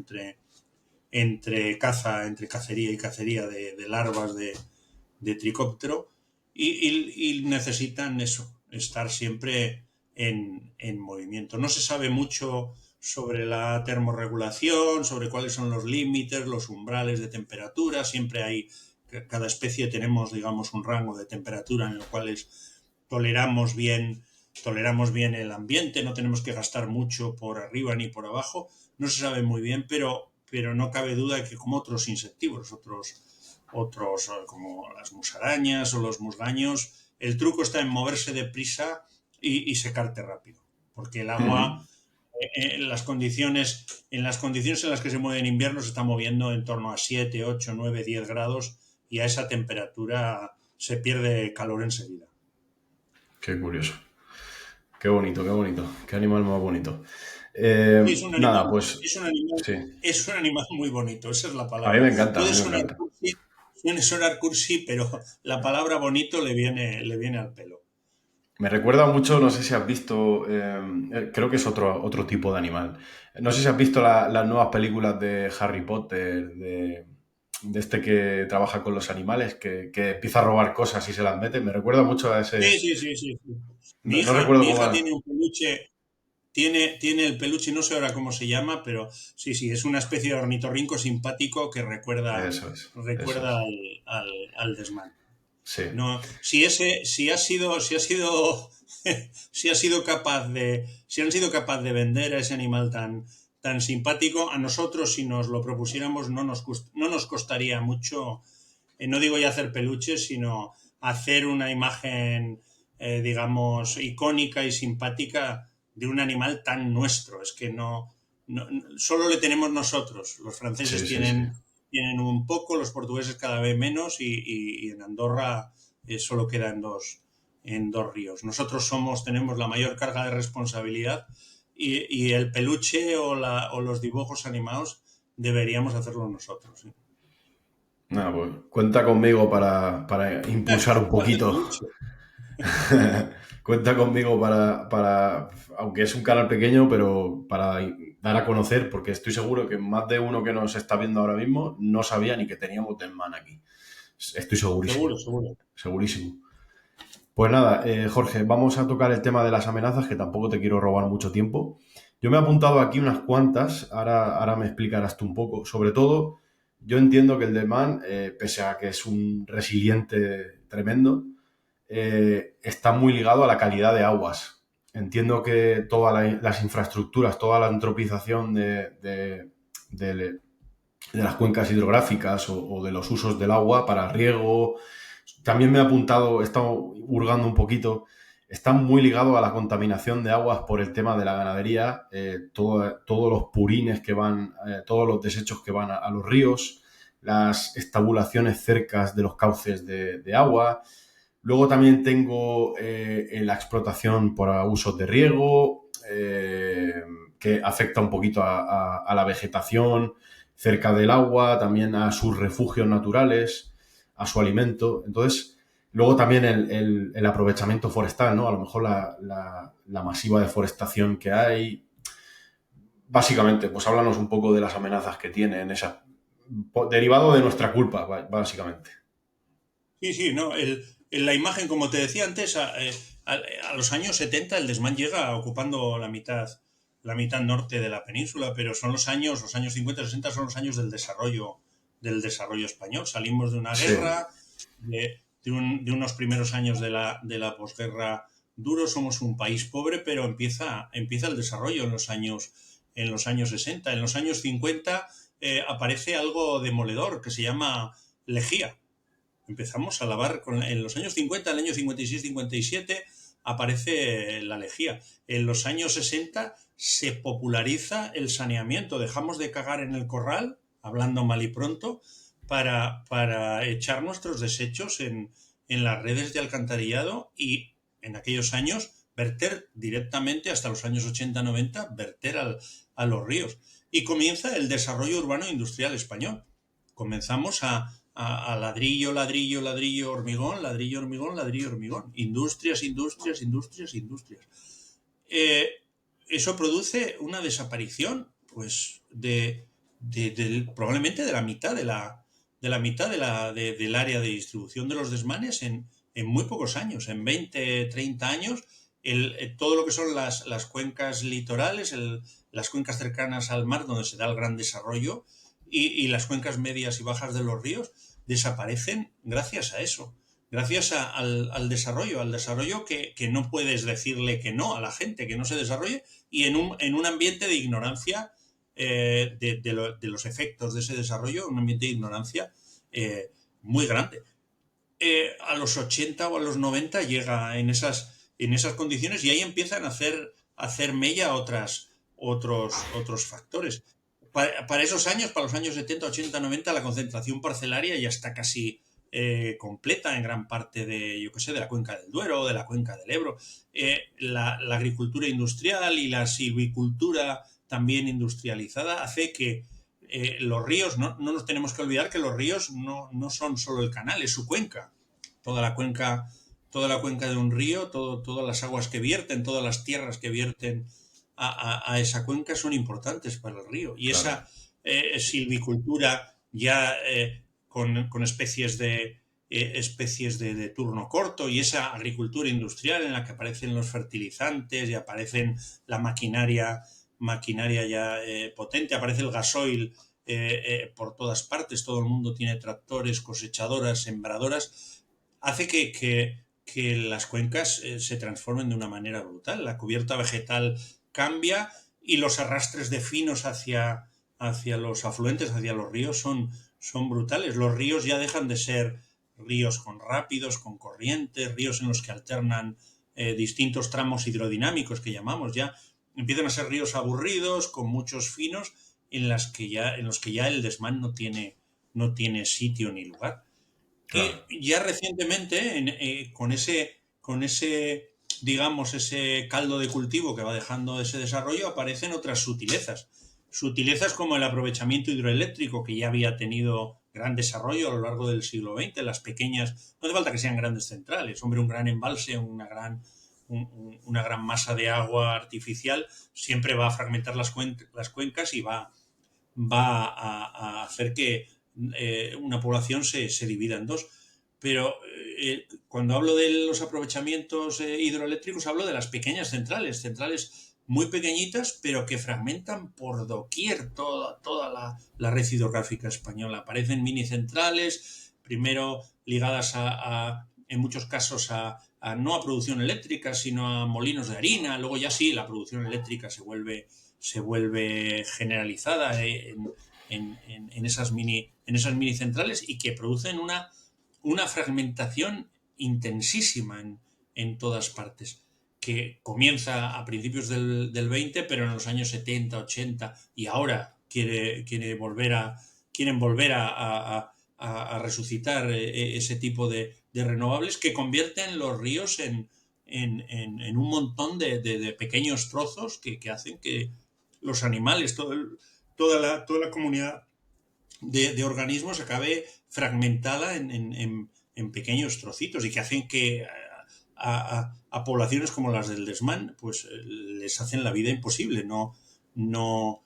entre cacería y cacería de larvas de tricóptero y necesitan eso, estar siempre en movimiento. No se sabe mucho sobre la termorregulación, sobre cuáles son los límites, los umbrales de temperatura. Siempre hay, cada especie tenemos, digamos, un rango de temperatura en el cual toleramos bien, toleramos bien el ambiente, no tenemos que gastar mucho por arriba ni por abajo. No se sabe muy bien, pero no cabe duda de que como otros insectívoros, como las musarañas o los musgaños, el truco está en moverse deprisa y secarte rápido, porque el agua Ujú. en las condiciones en las que se mueve en invierno se está moviendo en torno a 7 8 9 10 grados y a esa temperatura se pierde calor enseguida. Qué curioso. Qué bonito, qué bonito. Qué animal más bonito. Sí, Nada, pues es un animal, sí. es un animal muy bonito, esa es la A mí palabra. me encanta, a Puede mí me sonar encanta. cursi, suele sonar cursi, pero la palabra bonito le viene al pelo. Me recuerda mucho, no sé si has visto, creo que es otro tipo de animal. No sé si has visto las nuevas películas de Harry Potter, de este que trabaja con los animales, que empieza a robar cosas y se las mete. Me recuerda mucho a Sí, ese... sí, sí, sí, sí. No, no recuerdo Mi cómo hija era. tiene el peluche, no sé ahora cómo se llama, pero sí, es una especie de ornitorrinco simpático que recuerda, eso recuerda es. al desmán. Sí, No, si ha sido capaz si han sido capaz de vender a ese animal tan simpático, a nosotros si nos lo propusiéramos no nos costaría mucho, no digo ya hacer peluches, sino hacer una imagen, digamos, icónica y simpática de un animal tan nuestro. Es que solo le tenemos nosotros. Los franceses sí, sí, sí. tienen un poco, los portugueses cada vez menos y en Andorra solo queda en dos ríos. Nosotros tenemos la mayor carga de responsabilidad y el peluche o los dibujos animados deberíamos hacerlo nosotros. ¿Sí? Nada, pues cuenta conmigo para impulsar un Para hacer poquito. peluche. Cuenta conmigo aunque es un canal pequeño, pero para dar a conocer, porque estoy seguro que más de uno que nos está viendo ahora mismo no sabía ni que teníamos Delman aquí. Estoy segurísimo, Seguro, seguro. segurísimo. Pues nada, Jorge, vamos a tocar el tema de las amenazas, que tampoco te quiero robar mucho tiempo. Yo me he apuntado aquí unas cuantas, ahora me explicarás tú un poco. Sobre todo, yo entiendo que el Delman, pese a que es un resiliente tremendo, está muy ligado a la calidad de aguas. Entiendo que todas las infraestructuras, toda la antropización de las cuencas hidrográficas o de los usos del agua para riego. También me he apuntado, he estado hurgando un poquito, está muy ligado a la contaminación de aguas por el tema de la ganadería, todos los purines que van, todos los desechos que van a los ríos, las estabulaciones cercas de los cauces de agua. Luego también tengo la explotación por usos de riego, que afecta un poquito a la vegetación cerca del agua, también a sus refugios naturales, a su alimento. Entonces, luego también el aprovechamiento forestal, ¿no? A lo mejor la masiva deforestación que hay. Básicamente, pues háblanos un poco de las amenazas que tienen, derivado de nuestra culpa, básicamente. Sí, no. En la imagen, como te decía antes, a los años 70 el desmán llega ocupando la mitad norte de la península, pero son los años 50 60 son los años del desarrollo español. Salimos de una Sí, guerra, de unos primeros años de la posguerra duro, somos un país pobre, pero empieza el desarrollo en los años 60. En los años 50 aparece algo demoledor que se llama lejía. Empezamos a lavar en los años 50, en el año 56-57 aparece la lejía. En los años 60 se populariza el saneamiento. Dejamos de cagar en el corral, hablando mal y pronto, para echar nuestros desechos en las redes de alcantarillado y en aquellos años verter directamente, hasta los años 80-90, verter a los ríos. Y comienza el desarrollo urbano industrial español. Comenzamos a ladrillo, ladrillo, ladrillo, hormigón, ladrillo, hormigón, ladrillo, hormigón. Industrias, industrias, industrias, industrias. Eh, Eso produce una desaparición, pues, probablemente de la mitad del área de distribución de los desmanes en muy pocos años, en 20, 30 años. Todo lo que son las cuencas litorales, las cuencas cercanas al mar, donde se da el gran desarrollo, y las cuencas medias y bajas de los ríos, desaparecen gracias a eso, gracias al desarrollo que no puedes decirle que no a la gente, que no se desarrolle, y en un ambiente de ignorancia de los efectos de ese desarrollo, un ambiente de ignorancia muy grande. A los 80 o a los 90 llega en esas condiciones y ahí empiezan a hacer mella otros factores. Para esos años, para los años 70, 80, 90, la concentración parcelaria ya está casi completa en gran parte yo qué sé, de la cuenca del Duero, de la cuenca del Ebro. La agricultura industrial y la silvicultura también industrializada hace que los ríos, no nos tenemos que olvidar que los ríos no son solo el canal, es su cuenca. Toda la cuenca, toda la cuenca de un río, todas las aguas que vierten, todas las tierras que vierten a esa cuenca son importantes para el río. Y claro. esa silvicultura ya con especies especies de turno corto, y esa agricultura industrial en la que aparecen los fertilizantes y aparecen la maquinaria ya potente, aparece el gasoil por todas partes, todo el mundo tiene tractores, cosechadoras, sembradoras, hace que las cuencas se transformen de una manera brutal. La cubierta vegetal cambia y los arrastres de finos hacia los afluentes, hacia los ríos, son brutales. Los ríos ya dejan de ser ríos con rápidos, con corrientes, ríos en los que alternan distintos tramos hidrodinámicos que llamamos, ya empiezan a ser ríos aburridos, con muchos finos, en los que ya el desmán no tiene sitio ni lugar. Claro. Ya recientemente, con ese, digamos, ese caldo de cultivo que va dejando ese desarrollo, aparecen otras sutilezas. Sutilezas como el aprovechamiento hidroeléctrico, que ya había tenido gran desarrollo a lo largo del siglo XX, las pequeñas, no hace falta que sean grandes centrales, hombre, un gran embalse, una gran masa de agua artificial siempre va a fragmentar las cuencas y va a hacer que una población se divida en dos. Pero cuando hablo de los aprovechamientos hidroeléctricos, hablo de las pequeñas centrales muy pequeñitas, pero que fragmentan por doquier toda la red hidrográfica española. Aparecen mini centrales, primero ligadas en muchos casos no a producción eléctrica, sino a molinos de harina. Luego ya sí, la producción eléctrica se vuelve generalizada en esas mini centrales, y que producen una fragmentación intensísima en todas partes, que comienza a principios del 20, pero en los años 70, 80, y ahora quieren volver a resucitar ese tipo de renovables, que convierten los ríos en un montón de pequeños trozos que hacen que los animales, toda la comunidad de organismos acabe fragmentada en pequeños trocitos, y que hacen que a poblaciones como las del desmán pues les hacen la vida imposible. No, no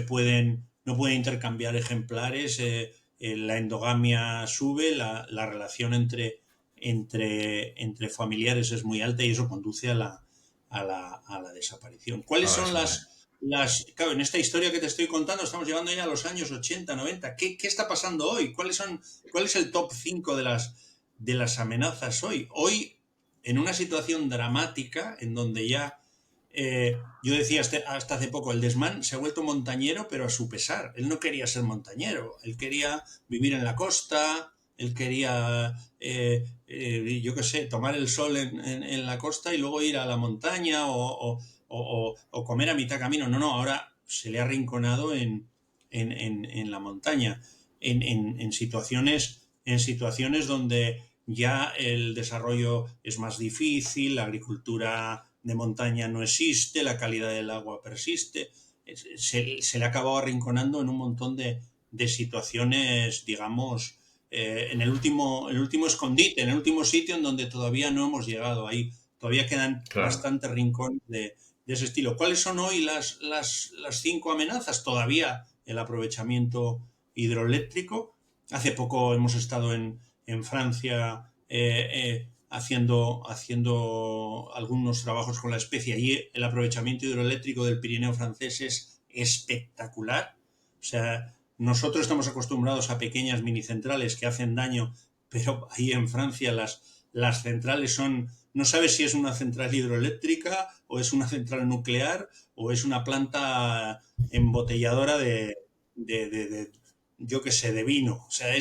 pueden intercambiar ejemplares, la endogamia sube, la relación entre familiares es muy alta, y eso conduce a la desaparición. ¿Cuáles Ah, son eso es. claro, en esta historia que te estoy contando estamos llegando ya a los años 80, 90? ¿Qué está pasando hoy? ¿Cuál es el top 5 de las amenazas hoy? Hoy, en una situación dramática, en donde ya, yo decía hasta hace poco, el desmán se ha vuelto montañero, pero a su pesar. Él no quería ser montañero, él quería vivir en la costa, él quería, yo qué sé, tomar el sol en la costa y luego ir a la montaña, o comer a mitad camino. No, ahora se le ha arrinconado en la montaña, en situaciones donde ya el desarrollo es más difícil, la agricultura de montaña no existe, la calidad del agua persiste. Se le ha acabado arrinconando en un montón de situaciones, digamos, en el último escondite, en el último sitio en donde todavía no hemos llegado. Ahí todavía quedan Claro. bastantes rincones de ese estilo. ¿Cuáles son hoy las 5 amenazas? Todavía el aprovechamiento hidroeléctrico. Hace poco hemos estado en Francia haciendo algunos trabajos con la especie. Allí el aprovechamiento hidroeléctrico del Pirineo francés es espectacular. O sea, nosotros estamos acostumbrados a pequeñas minicentrales que hacen daño, pero ahí en Francia las centrales son, no sabes si es una central hidroeléctrica o es una central nuclear o es una planta embotelladora de yo qué sé, de vino. O sea,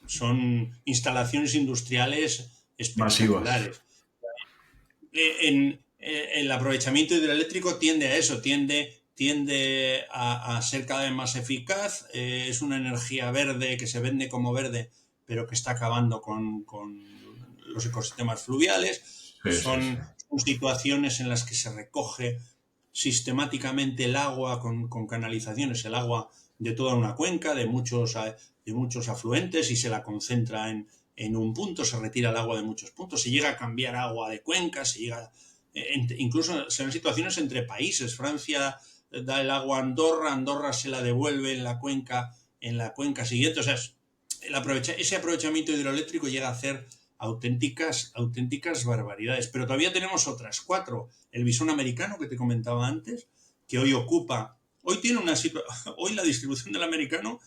son instalaciones industriales Masivas. espectaculares. El aprovechamiento hidroeléctrico tiende a eso, tiende a ser cada vez más eficaz. Es una energía verde que se vende como verde, pero que está acabando con los ecosistemas fluviales. Sí, sí, sí. Son situaciones en las que se recoge sistemáticamente el agua con canalizaciones, el agua de toda una cuenca, de muchos afluentes, y se la concentra en un punto, se retira el agua de muchos puntos, se llega a cambiar agua de cuencas, incluso se ven situaciones entre países. Francia da el agua a Andorra, Andorra se la devuelve en la cuenca siguiente. O sea, ese aprovechamiento hidroeléctrico llega a hacer auténticas barbaridades. Pero todavía tenemos otras 4. El bisón americano que te comentaba antes, que hoy la distribución del americano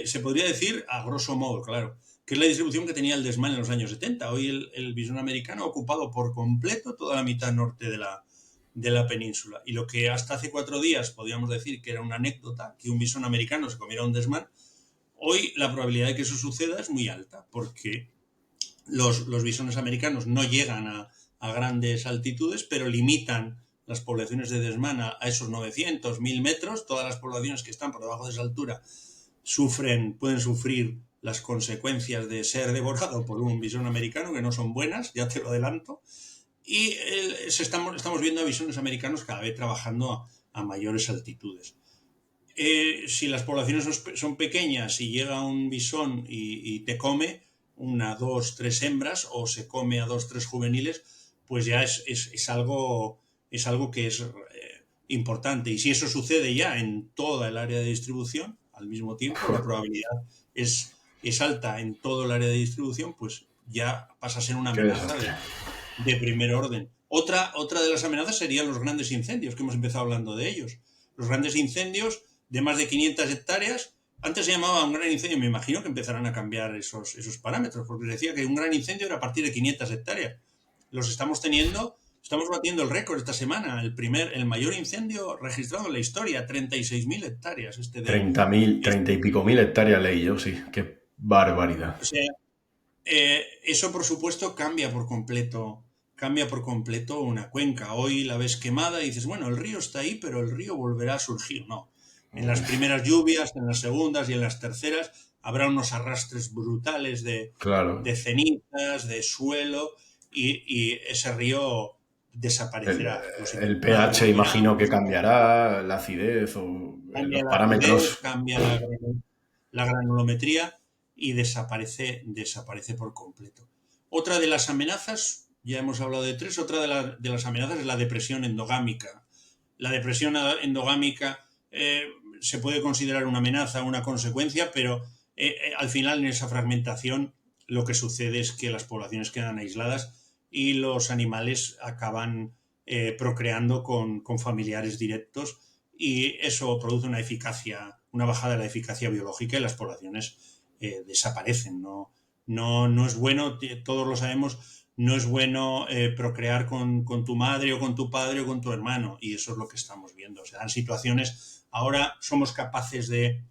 se podría decir a grosso modo, claro, que es la distribución que tenía el desmán en los años 70. Hoy el bisón americano ha ocupado por completo toda la mitad norte de la península. Y lo que hasta hace 4 días podíamos decir que era una anécdota, que un bisón americano se comiera un desmán, hoy la probabilidad de que eso suceda es muy alta, porque los bisones americanos no llegan a grandes altitudes, pero limitan las poblaciones de desmán a esos 900, 1000 metros. Todas las poblaciones que están por debajo de esa altura pueden sufrir las consecuencias de ser devorado por un bisón americano, que no son buenas, ya te lo adelanto. Y estamos viendo a bisones americanos cada vez trabajando a mayores altitudes. Si las poblaciones son pequeñas y llega un bisón y te come 1, 2, 3 hembras, o se come a 2, 3 juveniles, pues ya es algo que es importante. Y si eso sucede ya en toda el área de distribución al mismo tiempo, la probabilidad es alta en todo el área de distribución, pues ya pasa a ser una Qué amenaza desastre. de primer orden. Otra de las amenazas serían los grandes incendios, que hemos empezado hablando de ellos. Los grandes incendios de más de 500 hectáreas, antes se llamaba un gran incendio, me imagino que empezarán a cambiar esos parámetros, porque decía que un gran incendio era a partir de 500 hectáreas. Los estamos batiendo el récord esta semana, el mayor incendio registrado en la historia, 36.000 hectáreas. 30 y pico mil hectáreas leí yo, sí. Qué barbaridad. O sea, eso, por supuesto, cambia por completo una cuenca. Hoy la ves quemada y dices, bueno, el río está ahí, pero el río volverá a surgir. No. En las primeras lluvias, en las segundas y en las terceras habrá unos arrastres brutales Claro. de cenizas, de suelo, y ese río El, desaparecerá. Los el inundables pH volverán, imagino que cambiará, la acidez o cambia los la acidez, parámetros. cambia la granulometría y desaparece por completo. Otra de las amenazas, ya hemos hablado de 3, otra de las amenazas es la depresión endogámica. La depresión endogámica se puede considerar una amenaza, una consecuencia, pero al final en esa fragmentación lo que sucede es que las poblaciones quedan aisladas y los animales acaban procreando con familiares directos, y eso produce una bajada de la eficacia biológica, y las poblaciones desaparecen. No es bueno, todos lo sabemos, no es bueno procrear con tu madre o con tu padre o con tu hermano, y eso es lo que estamos viendo. O sea, en situaciones, ahora somos capaces de,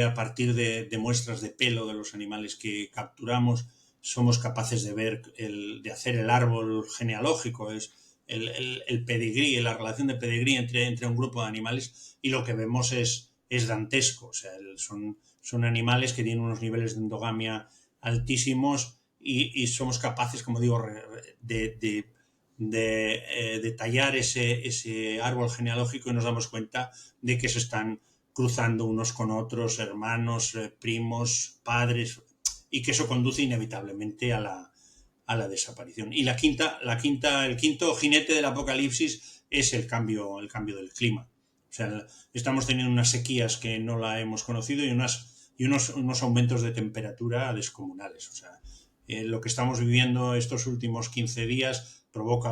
a partir de muestras de pelo de los animales que capturamos, somos capaces de hacer el árbol genealógico, es el pedigrí, la relación de pedigrí entre un grupo de animales, y lo que vemos es dantesco. O sea, son animales que tienen unos niveles de endogamia altísimos, y somos capaces, como digo, de tallar ese árbol genealógico, y nos damos cuenta de que se están cruzando unos con otros, hermanos, primos, padres, y que eso conduce inevitablemente a la desaparición. Y el quinto jinete del apocalipsis es el cambio del clima. O sea, estamos teniendo unas sequías que no la hemos conocido, y unos aumentos de temperatura descomunales. O sea, lo que estamos viviendo estos últimos 15 días provoca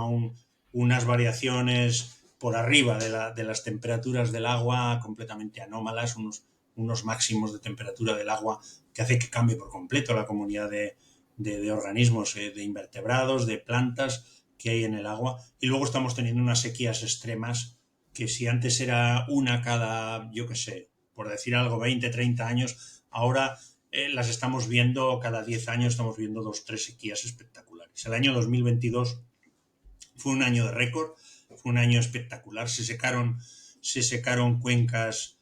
unas variaciones por arriba de las temperaturas del agua completamente anómalas, unos máximos de temperatura del agua que hace que cambie por completo la comunidad de organismos, de invertebrados, de plantas que hay en el agua. Y luego estamos teniendo unas sequías extremas que, si antes era una cada, yo qué sé, por decir algo, 20, 30 años, ahora las estamos viendo cada 10 años, estamos viendo 2, 3 sequías espectaculares. El año 2022 fue un año de récord, fue un año espectacular. Se secaron cuencas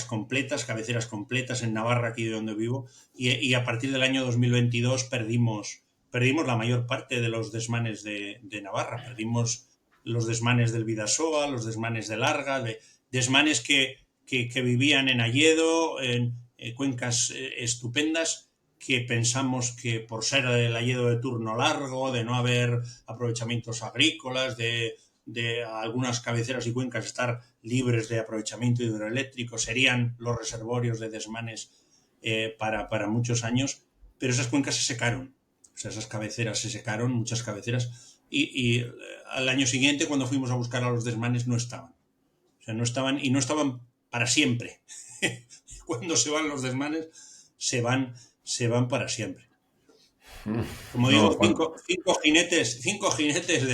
completas, cabeceras completas en Navarra, aquí de donde vivo, y a partir del año 2022 perdimos la mayor parte de los desmanes de Navarra. Perdimos los desmanes del Bidasoa, los desmanes de Larga, desmanes que vivían en Alledo, en cuencas estupendas, que pensamos que, por ser el hayedo de turno largo, de no haber aprovechamientos agrícolas, de algunas cabeceras y cuencas estar libres de aprovechamiento hidroeléctrico, serían los reservorios de desmanes para muchos años, pero esas cuencas se secaron. O sea, esas cabeceras se secaron, muchas cabeceras, y al año siguiente, cuando fuimos a buscar a los desmanes, no estaban. O sea, no estaban, y no estaban para siempre. Cuando se van los desmanes, se van para siempre. Como No, digo, cinco jinetes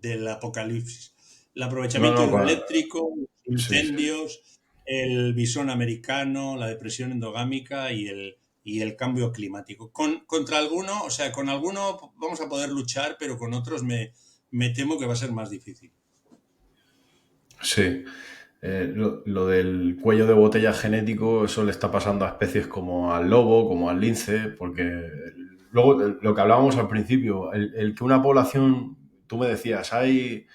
del apocalipsis. El no, aprovechamiento no, hidroeléctrico, los sí, sí. incendios, el bisón americano, la depresión endogámica y el cambio climático. Contra alguno, o sea, con alguno vamos a poder luchar, pero con otros me temo que va a ser más difícil. Sí. Lo del cuello de botella genético, eso le está pasando a especies como al lobo, como al lince, porque luego lo que hablábamos al principio, el que una población, tú me decías, hay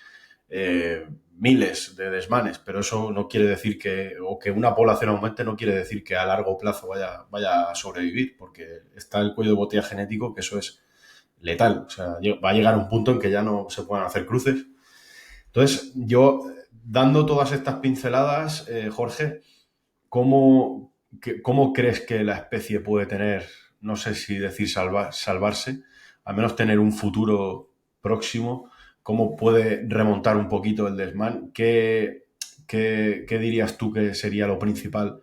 miles de desmanes, pero eso no quiere decir o que una población aumente no quiere decir que a largo plazo vaya a sobrevivir, porque está el cuello de botella genético, que eso es letal. O sea, va a llegar un punto en que ya no se puedan hacer cruces. Entonces, yo, dando todas estas pinceladas, Jorge, ¿cómo crees que la especie puede tener, no sé si decir salvarse, al menos tener un futuro próximo? ¿Cómo puede remontar un poquito el desmán? ¿Qué dirías tú que sería lo principal?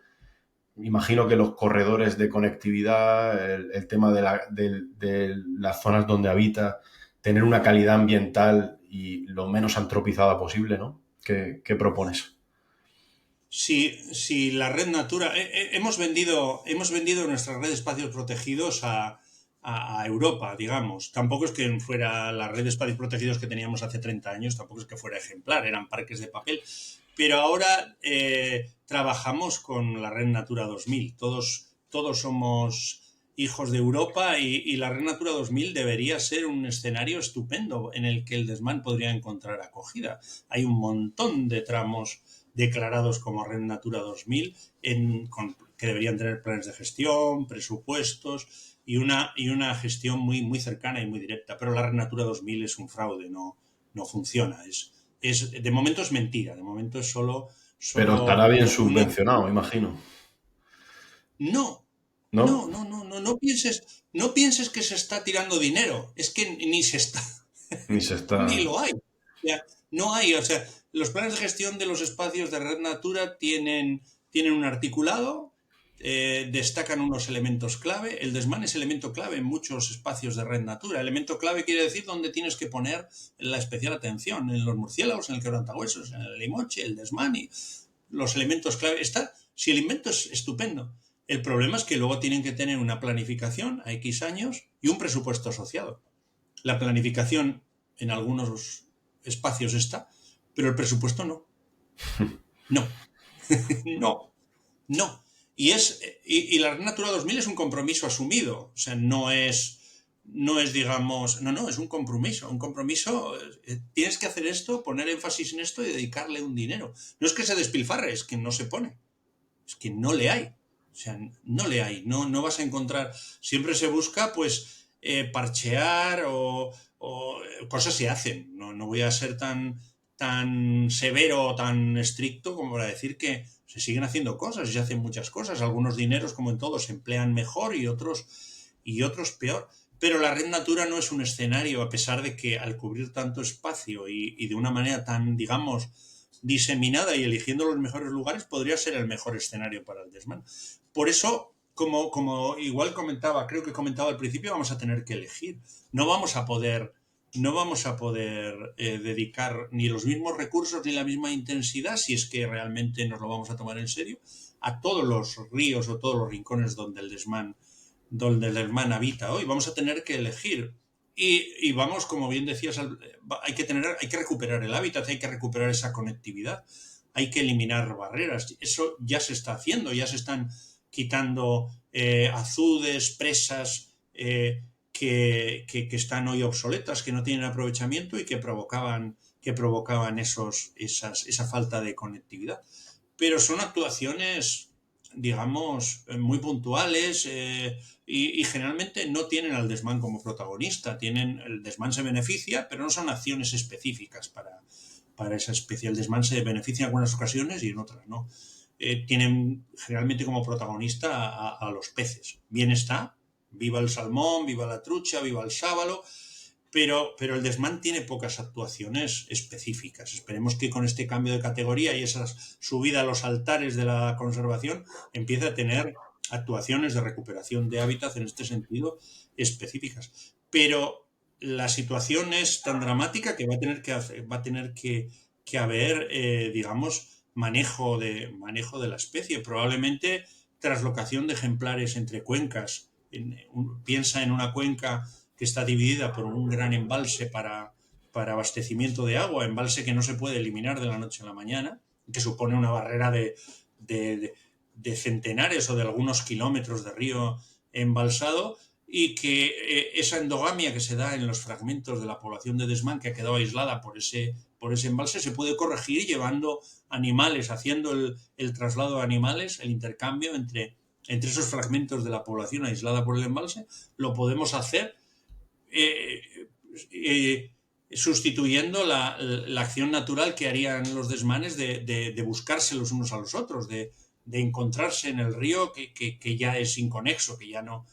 Imagino que los corredores de conectividad, el tema de las zonas donde habita, tener una calidad ambiental y lo menos antropizada posible, ¿no? ¿Qué propones? Si la red Natura, hemos vendido nuestra red de espacios protegidos a Europa, digamos. Tampoco es que fuera la red de espacios protegidos que teníamos hace 30 años, tampoco es que fuera ejemplar, eran parques de papel. Pero ahora trabajamos con la red Natura 2000. Todos somos hijos de Europa y la red Natura 2000 debería ser un escenario estupendo en el que el desmán podría encontrar acogida. Hay un montón de tramos declarados como Red Natura 2000 que deberían tener planes de gestión, presupuestos y una gestión muy cercana y muy directa. Pero la Red Natura 2000 es un fraude, no funciona. De momento es mentira, de momento es Pero estará solo bien documento. subvencionado, imagino, No, ¿no? no pienses que se está tirando dinero, es que ni se está, Ni se está... ni lo hay. Ya, no hay, o sea, los planes de gestión de los espacios de Red Natura tienen un articulado, destacan unos elementos clave. El desmán es elemento clave en muchos espacios de Red Natura. Elemento clave quiere decir donde tienes que poner la especial atención, en los murciélagos, en el quebrantahuesos, en el limoche, el desmán y los elementos clave. Si el invento es estupendo, el problema es que luego tienen que tener una planificación a X años y un presupuesto asociado. La planificación en algunos espacios está, pero el presupuesto no. No, no, no. Y la Red Natura 2000 es un compromiso asumido. O sea, digamos, no, es un compromiso. Un compromiso, tienes que hacer esto, poner énfasis en esto y dedicarle un dinero. No es que se despilfarre, es que no se pone. Es que no le hay. O sea, no le hay. No vas a encontrar. Siempre se busca, pues, parchear o cosas se hacen. No voy a ser tan severo o tan estricto como para decir que se siguen haciendo cosas y se hacen muchas cosas. Algunos dineros, como en todo, se emplean mejor y otros peor. Pero la red Natura no es un escenario, a pesar de que al cubrir tanto espacio y de una manera tan, digamos, diseminada y eligiendo los mejores lugares, podría ser el mejor escenario para el desmán. Por eso, como igual creo que comentaba al principio, vamos a tener que elegir. No vamos a poder, no vamos a poder dedicar ni los mismos recursos ni la misma intensidad, si es que realmente nos lo vamos a tomar en serio, a todos los ríos o todos los rincones donde el desmán habita hoy. Vamos a tener que elegir. Y vamos, como bien decías, hay que recuperar el hábitat, hay que recuperar esa conectividad, hay que eliminar barreras. Eso ya se está haciendo, ya se están quitando azudes, presas que están hoy obsoletas, que no tienen aprovechamiento y que provocaban esa falta de conectividad. Pero son actuaciones, digamos, muy puntuales y generalmente no tienen al desmán como protagonista. El desmán se beneficia, pero no son acciones específicas para esa especie. El desmán se beneficia en algunas ocasiones y en otras no. tienen generalmente como protagonista a los peces. Bien está, viva el salmón, viva la trucha, viva el sábalo, pero el desmán tiene pocas actuaciones específicas. Esperemos que con este cambio de categoría y esa subida a los altares de la conservación empiece a tener actuaciones de recuperación de hábitat en este sentido específicas. Pero la situación es tan dramática que va a tener que haber, digamos, manejo de la especie. Probablemente traslocación de ejemplares entre cuencas. Piensa en una cuenca que está dividida por un gran embalse para abastecimiento de agua, embalse que no se puede eliminar de la noche a la mañana, que supone una barrera de centenares o de algunos kilómetros de río embalsado, y que esa endogamia que se da en los fragmentos de la población de desmán que ha quedado aislada por ese embalse se puede corregir llevando animales, haciendo el traslado de animales, el intercambio entre esos fragmentos de la población aislada por el embalse. Lo podemos hacer eh, eh, sustituyendo la acción natural que harían los desmanes de buscarse los unos a los otros, de encontrarse en el río que ya es inconexo, que ya no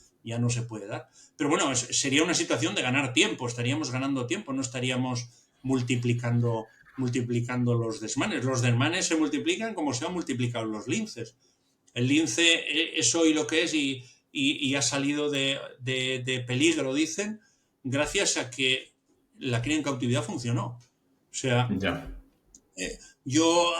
se puede dar. Pero bueno, sería una situación de ganar tiempo, estaríamos ganando tiempo, no estaríamos multiplicando los desmanes. Los desmanes se multiplican como se han multiplicado los linces. El lince es hoy lo que es y ha salido de peligro, dicen, gracias a que la cría en cautividad funcionó. O sea, Ya. yo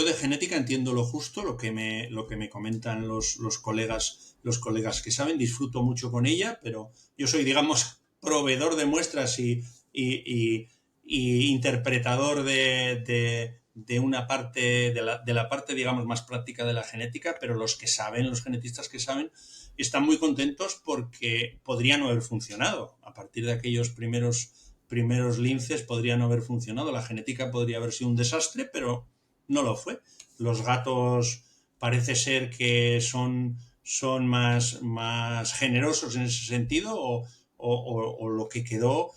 de genética entiendo lo justo, lo que me comentan los colegas que saben, disfruto mucho con ella, pero yo soy, digamos, proveedor de muestras y interpretador de una parte, de la parte, digamos, más práctica de la genética, pero los que saben, los genetistas que saben, están muy contentos porque podría no haber funcionado. A partir de aquellos primeros linces podría no haber funcionado. La genética podría haber sido un desastre, pero no lo fue. Los gatos parece ser que son más generosos en ese sentido, o lo que quedó,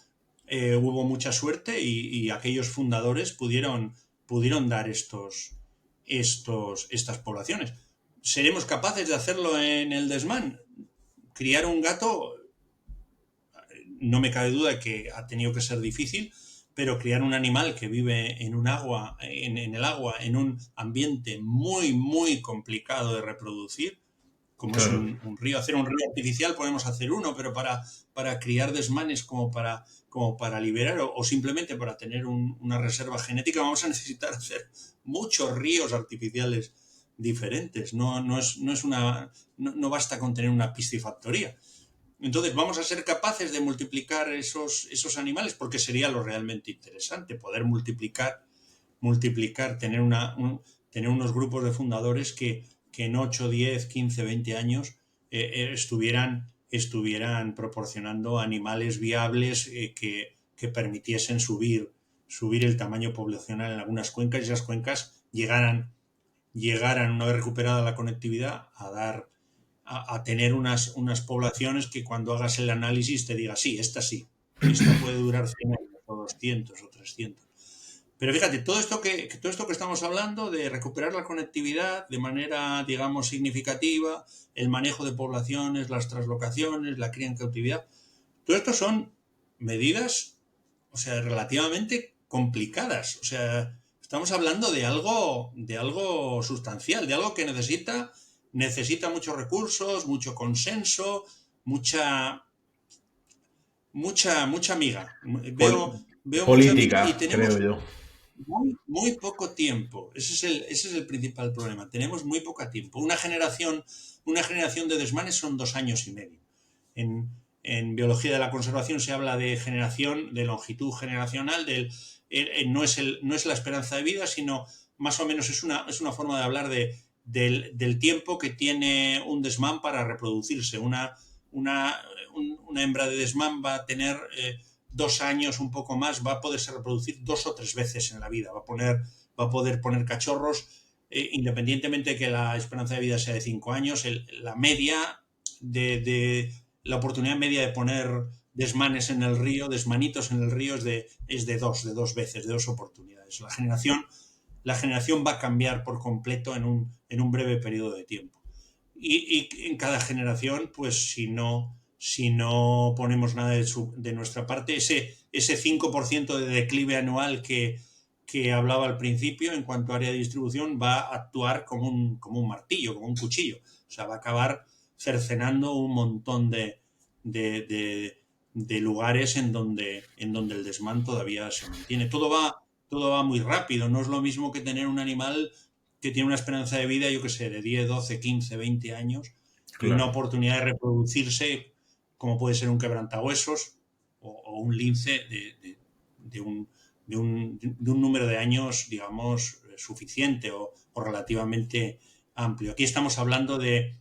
hubo mucha suerte y aquellos fundadores pudieron dar estas poblaciones. ¿Seremos capaces de hacerlo en el desmán? Criar un gato, no me cabe duda que ha tenido que ser difícil, pero criar un animal que vive en el agua, en un ambiente muy, muy complicado de reproducir, como es Claro. un río. Hacer un río artificial podemos hacer uno, pero para criar desmanes como para liberar o simplemente para tener una reserva genética vamos a necesitar hacer muchos ríos artificiales diferentes. No basta con tener una piscifactoría. Entonces vamos a ser capaces de multiplicar esos animales, porque sería lo realmente interesante, poder multiplicar, tener unos grupos de fundadores que en 8, 10, 15, 20 años estuvieran proporcionando animales viables que permitiesen subir el tamaño poblacional en algunas cuencas, y esas cuencas llegaran, una vez recuperada la conectividad, a tener unas poblaciones que cuando hagas el análisis te diga, sí, esta puede durar 100 años o 200 o 300. Pero fíjate, todo esto que estamos hablando de recuperar la conectividad de manera, digamos, significativa, el manejo de poblaciones, las traslocaciones, la cría en cautividad, todo esto son medidas, o sea, relativamente complicadas. O sea, estamos hablando de algo sustancial, de algo que necesita muchos recursos, mucho consenso, mucha miga. Veo mucha miga y Política, creo tenemos yo. muy poco tiempo. Ese es el principal problema. Tenemos muy poco tiempo. Una generación de desmanes son 2 años y medio. En biología de la conservación se habla de generación, de longitud generacional, no es la esperanza de vida, sino más o menos es una forma de hablar del tiempo que tiene un desmán para reproducirse. Una, una hembra de desmán va a tener 2 años, un poco más, va a poderse reproducir 2 o 3 veces en la vida, va a poder poner cachorros, independientemente de que la esperanza de vida sea de 5 años, la media la oportunidad media de poner desmanes en el río, desmanitos en el río es de dos veces, de 2 oportunidades. La generación la generación va a cambiar por completo en un breve periodo de tiempo. Y en cada generación, pues si no ponemos nada de nuestra parte, ese 5% de declive anual que hablaba al principio en cuanto a área de distribución va a actuar como un martillo, como un cuchillo. O sea, va a acabar cercenando un montón de, de, de lugares en donde el desmán todavía se mantiene. Todo va muy rápido, no es lo mismo que tener un animal que tiene una esperanza de vida, yo qué sé, de 10, 12, 15, 20 años y una Claro. oportunidad de reproducirse como puede ser un quebrantahuesos o un lince de un, de un número de años, digamos, suficiente o relativamente amplio. Aquí estamos hablando de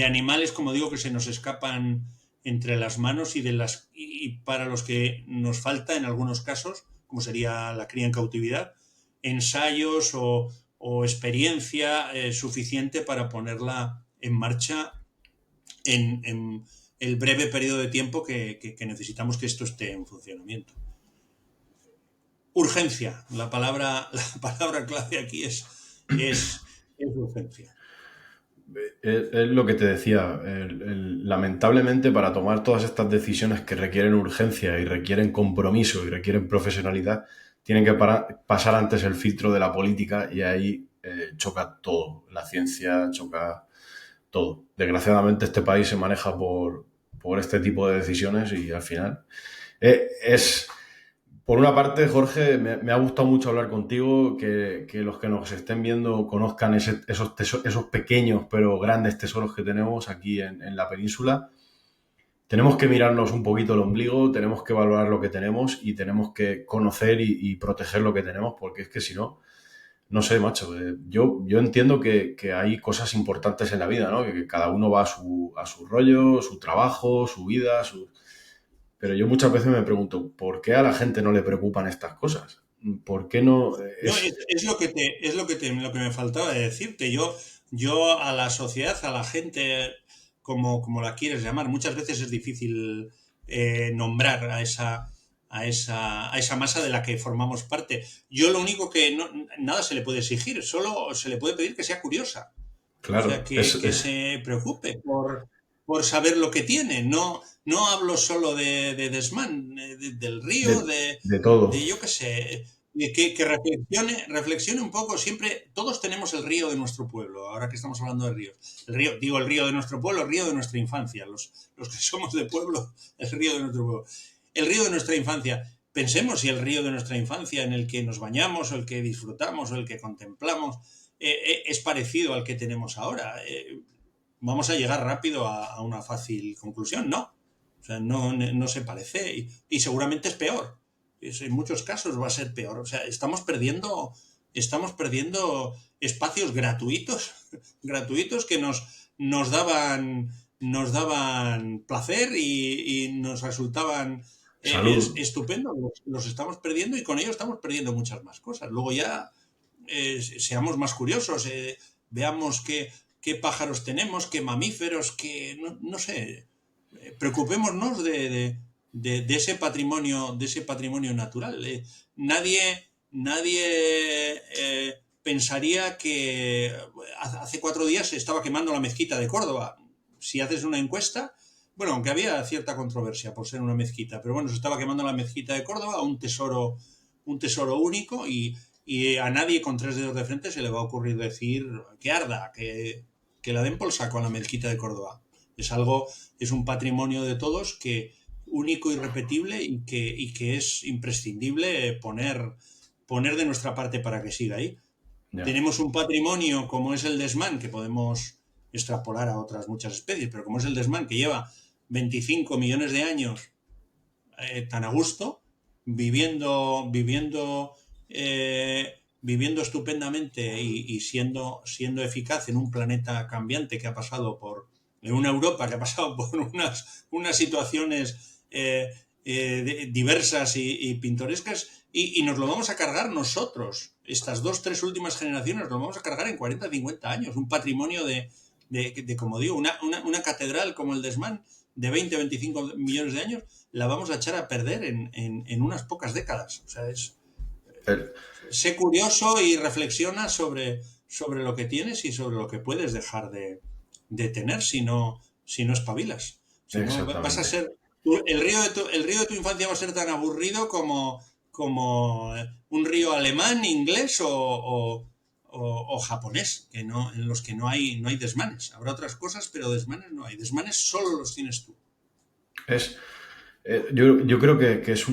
animales, como digo, que se nos escapan entre las manos y para los que nos falta en algunos casos, como sería la cría en cautividad, ensayos o experiencia suficiente para ponerla en marcha en el breve periodo de tiempo que necesitamos que esto esté en funcionamiento. Urgencia, la palabra clave aquí es urgencia. Es lo que te decía, lamentablemente para tomar todas estas decisiones que requieren urgencia y requieren compromiso y requieren profesionalidad, tienen que pasar antes el filtro de la política y ahí choca todo, la ciencia choca todo. Desgraciadamente este país se maneja por este tipo de decisiones y al final es... Por una parte, Jorge, me ha gustado mucho hablar contigo, que los que nos estén viendo conozcan esos pequeños pero grandes tesoros que tenemos aquí en la península. Tenemos que mirarnos un poquito el ombligo, tenemos que valorar lo que tenemos y tenemos que conocer y proteger lo que tenemos, porque es que si no, no sé, macho, yo entiendo que hay cosas importantes en la vida, ¿no? Que cada uno va a su rollo, su trabajo, su vida, pero yo muchas veces me pregunto, ¿por qué a la gente no le preocupan estas cosas? ¿Por qué no No, es... lo que me faltaba de decirte. Yo a la sociedad, a la gente, como la quieres llamar, muchas veces es difícil nombrar a esa masa de la que formamos parte. Yo lo único que nada se le puede exigir, solo se le puede pedir que sea curiosa. O sea, Claro, que se preocupe por saber lo que tiene. No hablo solo de desmán, del río, de todo. de yo qué sé, que reflexione un poco. Siempre, todos tenemos el río de nuestro pueblo, ahora que estamos hablando de ríos. El río de nuestro pueblo, el río de nuestra infancia. Los que somos de pueblo, el río de nuestro pueblo. El río de nuestra infancia. Pensemos si el río de nuestra infancia en el que nos bañamos, o el que disfrutamos, o el que contemplamos, es parecido al que tenemos ahora. Vamos a llegar rápido a una fácil conclusión, ¿no? O sea, no se parece y seguramente es peor. En muchos casos va a ser peor. O sea, estamos perdiendo espacios gratuitos, gratuitos que nos daban placer y nos resultaban Salud. estupendos. Los estamos perdiendo y con ello estamos perdiendo muchas más cosas. Luego ya seamos más curiosos, veamos qué pájaros tenemos, qué mamíferos, no sé, preocupémonos de ese patrimonio natural. Nadie pensaría que hace 4 días se estaba quemando la mezquita de Córdoba. Si haces una encuesta, bueno, aunque había cierta controversia por ser una mezquita, pero bueno, se estaba quemando la mezquita de Córdoba, un tesoro único y a nadie con 3 dedos de frente se le va a ocurrir decir que arda, que la den por saco a la mezquita de Córdoba. Es un patrimonio de todos que único, irrepetible y que es imprescindible poner de nuestra parte para que siga ahí. Ya. Tenemos un patrimonio como es el desmán, que podemos extrapolar a otras muchas especies, pero como es el desmán, que lleva 25 millones de años tan a gusto, viviendo estupendamente y siendo eficaz en un planeta cambiante que ha pasado en una Europa que ha pasado por unas situaciones diversas y pintorescas, y nos lo vamos a cargar nosotros. Estas 2, 3 últimas generaciones nos lo vamos a cargar en 40, 50 años. Un patrimonio como digo, una catedral como el Desmán de 20, 25 millones de años, la vamos a echar a perder en unas pocas décadas. O sea, El- Sé curioso y reflexiona sobre lo que tienes y sobre lo que puedes dejar de tener si no espabilas. Si no, vas a Exactamente. ser... el río de tu infancia va a ser tan aburrido como un río alemán, inglés o japonés, en los que no hay desmanes. Habrá otras cosas, pero desmanes no hay. Desmanes solo los tienes tú. Es, yo creo que es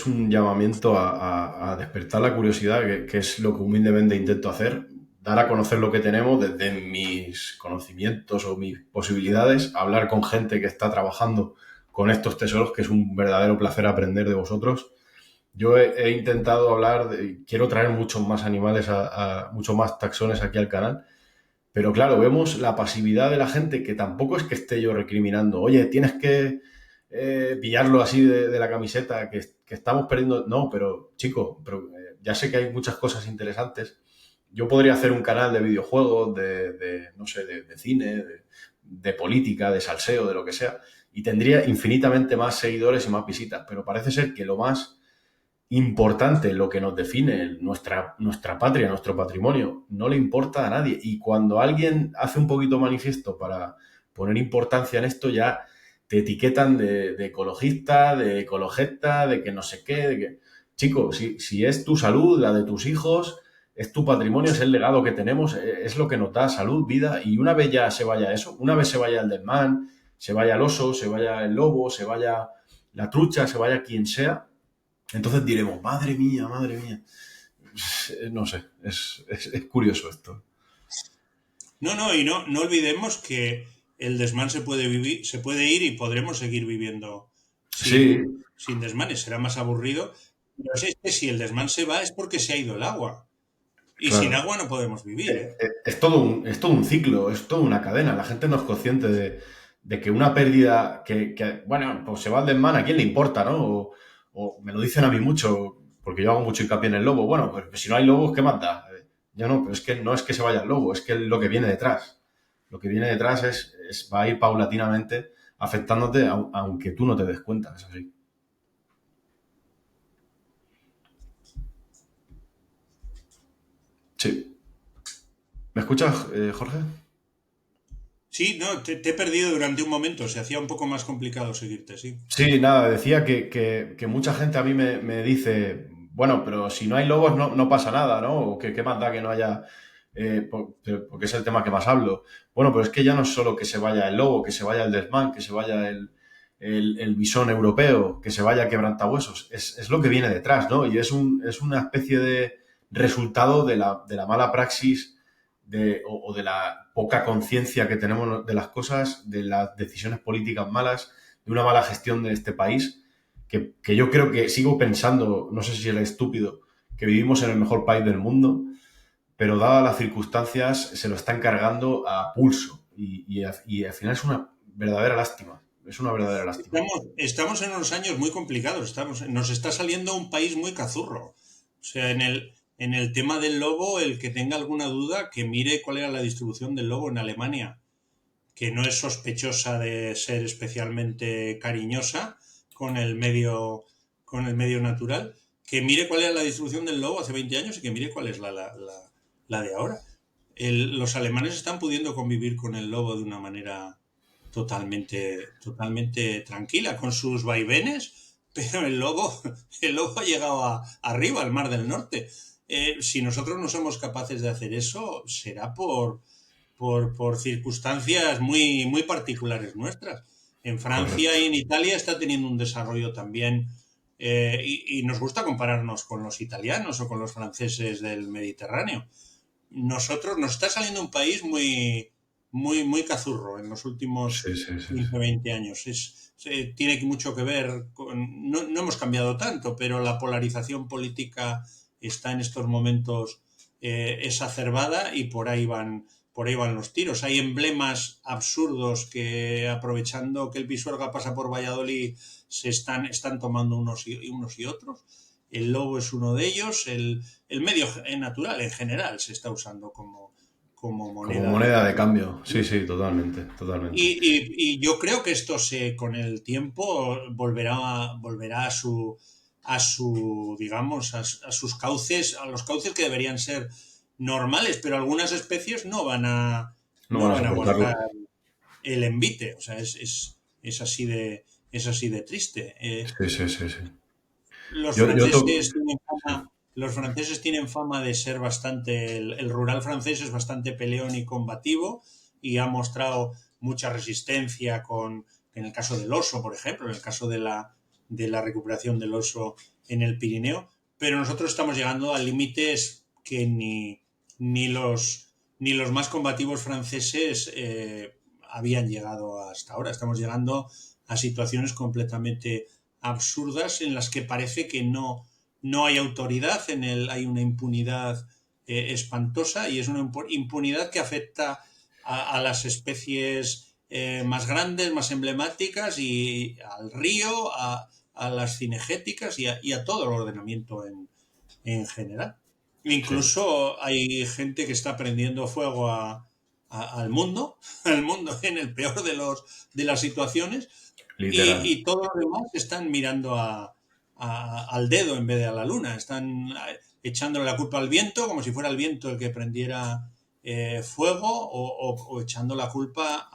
un llamamiento a despertar la curiosidad, que es lo que humildemente intento hacer, dar a conocer lo que tenemos desde mis conocimientos o mis posibilidades, hablar con gente que está trabajando con estos tesoros, que es un verdadero placer aprender de vosotros. Yo he intentado hablar, quiero traer muchos más animales, muchos más taxones aquí al canal, pero claro, vemos la pasividad de la gente, que tampoco es que esté yo recriminando, oye, tienes que pillarlo así de la camiseta, que estamos perdiendo. No, pero chico, pero, ya sé que hay muchas cosas interesantes. Yo podría hacer un canal de videojuegos, no sé, de cine, de política, de salseo, de lo que sea, y tendría infinitamente más seguidores y más visitas, pero parece ser que lo más importante, lo que nos define, nuestra patria, nuestro patrimonio, no le importa a nadie. Y cuando alguien hace un poquito manifiesto para poner importancia en esto, ya te etiquetan de ecologista, de ecologeta, de que no sé qué, de que... Chico, si es tu salud, la de tus hijos, es tu patrimonio, es el legado que tenemos, es lo que nos da salud, vida, y una vez ya se vaya eso, una vez se vaya el desmán, se vaya el oso, se vaya el lobo, se vaya la trucha, se vaya quien sea, entonces diremos, madre mía, madre mía. No sé, es curioso esto. No, no, y no olvidemos que el desmán se puede ir y podremos seguir viviendo Sí, sin desmanes. Será más aburrido. Pero es que si el desmán se va es porque se ha ido el agua. Y sin claro. agua no podemos vivir, ¿eh? Es todo un ciclo, es toda una cadena. La gente no es consciente de que una pérdida bueno, pues se va al desmán, ¿a quién le importa, no? O me lo dicen a mí mucho, porque yo hago mucho hincapié en el lobo. Bueno, pues si no hay lobos, ¿qué más da? Ya no, pero es que no es que se vaya el lobo, es que lo que viene detrás. Lo que viene detrás va a ir paulatinamente afectándote, aunque tú no te des cuenta, es así. Sí. ¿Me escuchas, Jorge? Sí, no, te he perdido durante un momento. Se hacía un poco más complicado seguirte, sí. Sí, nada, decía que mucha gente a mí me dice, bueno, pero si no hay lobos no pasa nada, ¿no? O que qué más da que no haya, porque es el tema que más hablo. Bueno, pero es que ya no es solo que se vaya el lobo, que se vaya el desmán, que se vaya el bisón europeo, que se vaya quebrantahuesos, es lo que viene detrás, ¿no? Y es una especie de resultado de la mala praxis o de la poca conciencia que tenemos de las cosas, de las decisiones políticas malas, de una mala gestión de este país, que yo creo que sigo pensando, no sé si es estúpido, que vivimos en el mejor país del mundo, pero dadas las circunstancias se lo está encargando a pulso y al final es una verdadera lástima. Es una verdadera lástima. Estamos en unos años muy complicados. Nos está saliendo un país muy cazurro. O sea, en el tema del lobo, el que tenga alguna duda, que mire cuál era la distribución del lobo en Alemania, que no es sospechosa de ser especialmente cariñosa con el medio, con el medio natural, que mire cuál era la distribución del lobo hace 20 años y que mire cuál es la de ahora. Los alemanes están pudiendo convivir con el lobo de una manera totalmente tranquila, con sus vaivenes, pero el lobo ha llegado arriba, al Mar del Norte. Si nosotros no somos capaces de hacer eso, será por circunstancias muy, muy particulares nuestras. En Francia Correcto. y en Italia está teniendo un desarrollo también, y nos gusta compararnos con los italianos o con los franceses del Mediterráneo. Nos está saliendo un país muy, muy, muy cazurro en los últimos Sí, sí, sí, sí. 15 20 años. Tiene mucho que ver con... No hemos cambiado tanto, pero la polarización política está en estos momentos exacerbada y por ahí van los tiros. Hay emblemas absurdos que, aprovechando que el Pisuerga pasa por Valladolid, están tomando unos y otros. El lobo es uno de ellos. El medio natural en general se está usando como Como moneda de moneda de cambio. cambio. Sí, sí, totalmente, Y, totalmente. y- y yo creo que esto con el tiempo volverá a digamos, a sus cauces, a los cauces que deberían ser normales, pero algunas especies No no van a van a soportarlo. aguantar el envite. O sea, es así de triste. Sí, sí, sí, sí. Los Yo, yo to- franceses tienen sí. fama, los franceses tienen fama de ser bastante, el rural francés es bastante peleón y combativo y ha mostrado mucha resistencia en el caso del oso, por ejemplo, en el caso de la recuperación del oso en el Pirineo, pero nosotros estamos llegando a límites que ni los, ni los más combativos franceses habían llegado hasta ahora. Estamos llegando a situaciones completamente absurdas en las que parece que no hay autoridad, hay una impunidad espantosa y es una impunidad que afecta a las especies más grandes, más emblemáticas y al río, a las cinegéticas y a todo el ordenamiento en general. Sí, Incluso hay gente que está prendiendo fuego al mundo, al mundo en el peor de las situaciones, literal. y todos los demás están mirando al dedo en vez de a la luna. Están echándole la culpa al viento, como si fuera el viento el que prendiera fuego, o echando la culpa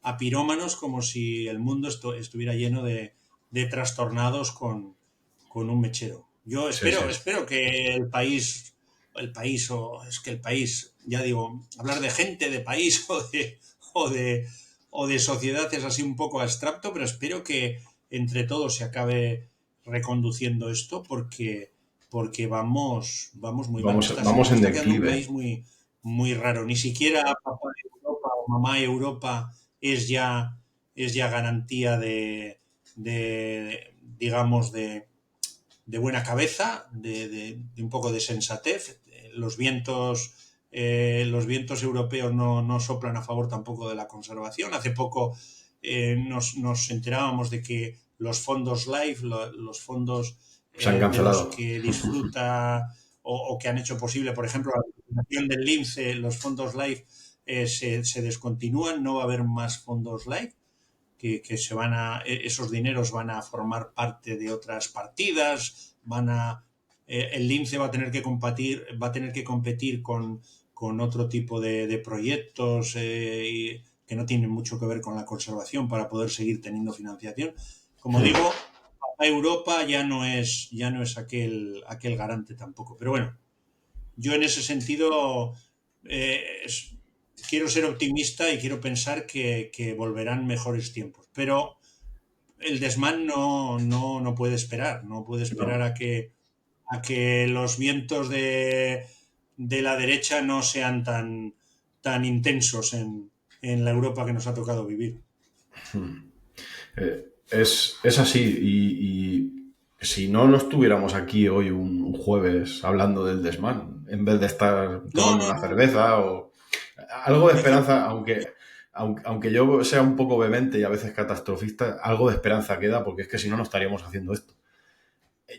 a pirómanos, como si el mundo estuviera lleno de trastornados con un mechero. Yo Sí, sí. espero que o es que el país, ya digo, hablar de gente, de país o de, o de sociedad es así un poco abstracto, pero espero que entre todos se acabe reconduciendo esto porque vamos muy mal. Vamos en Está quedando un declive. país muy raro. Ni siquiera papá Europa o mamá Europa es ya garantía digamos, de buena cabeza, de un poco de sensatez. Los vientos europeos no soplan a favor tampoco de la conservación. Hace poco nos enterábamos de que los fondos LIFE, los fondos Se han de los cancelado. que disfruta o que han hecho posible, por ejemplo, la recuperación del lince, los fondos LIFE se descontinúan, no va a haber más fondos LIFE que esos dineros van a formar parte de otras partidas, el lince va a tener que competir con otro tipo de proyectos que no tienen mucho que ver con la conservación para poder seguir teniendo financiación. Como digo, Europa ya no es aquel garante tampoco. Pero bueno, yo en ese sentido quiero ser optimista y quiero pensar que volverán mejores tiempos. Pero el desmán no puede esperar, no puede esperar No. a que los vientos de la derecha no sean tan intensos en la Europa que nos ha tocado vivir. Es así. Y si no estuviéramos aquí hoy un jueves hablando del desmán, en vez de estar No, tomando no, una no. cerveza o algo de esperanza, aunque yo sea un poco vehemente y a veces catastrofista, algo de esperanza queda porque es que si no, no estaríamos haciendo esto.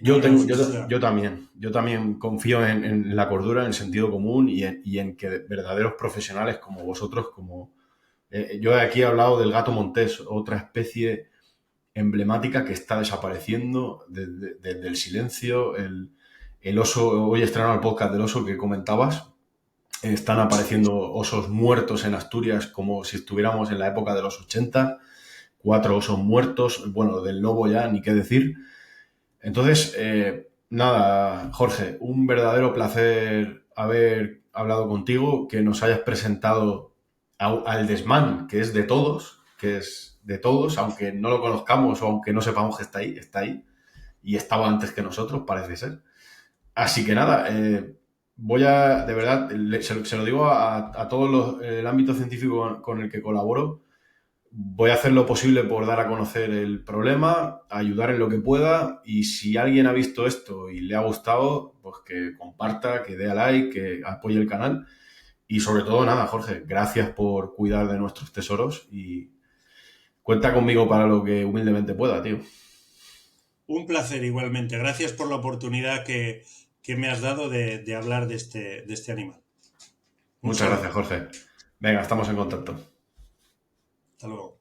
No, no, sin duda. Yo también confío en la cordura, en el sentido común y en que verdaderos profesionales como vosotros, yo aquí he hablado del gato montés, otra especie emblemática que está desapareciendo desde el silencio. El oso, hoy estrenaron el podcast del oso que comentabas. Están apareciendo osos muertos en Asturias como si estuviéramos en la época de los 80. 4 osos muertos, bueno, del lobo ya, ni qué decir. Entonces, nada, Jorge, un verdadero placer haber hablado contigo, que nos hayas presentado al desmán, que es de todos, aunque no lo conozcamos o aunque no sepamos que está ahí y estaba antes que nosotros, parece ser. Así que nada, de verdad, se lo digo a todos el ámbito científico con el que colaboro. Voy a hacer lo posible por dar a conocer el problema, ayudar en lo que pueda, y si alguien ha visto esto y le ha gustado, pues que comparta, que dé a like, que apoye el canal. Y sobre todo, nada, Jorge, gracias por cuidar de nuestros tesoros y cuenta conmigo para lo que humildemente pueda, tío. Un placer igualmente. Gracias por la oportunidad que me has dado de hablar de este animal. Un Muchas gracias, saludo. Jorge. Venga, estamos en contacto. Hasta luego.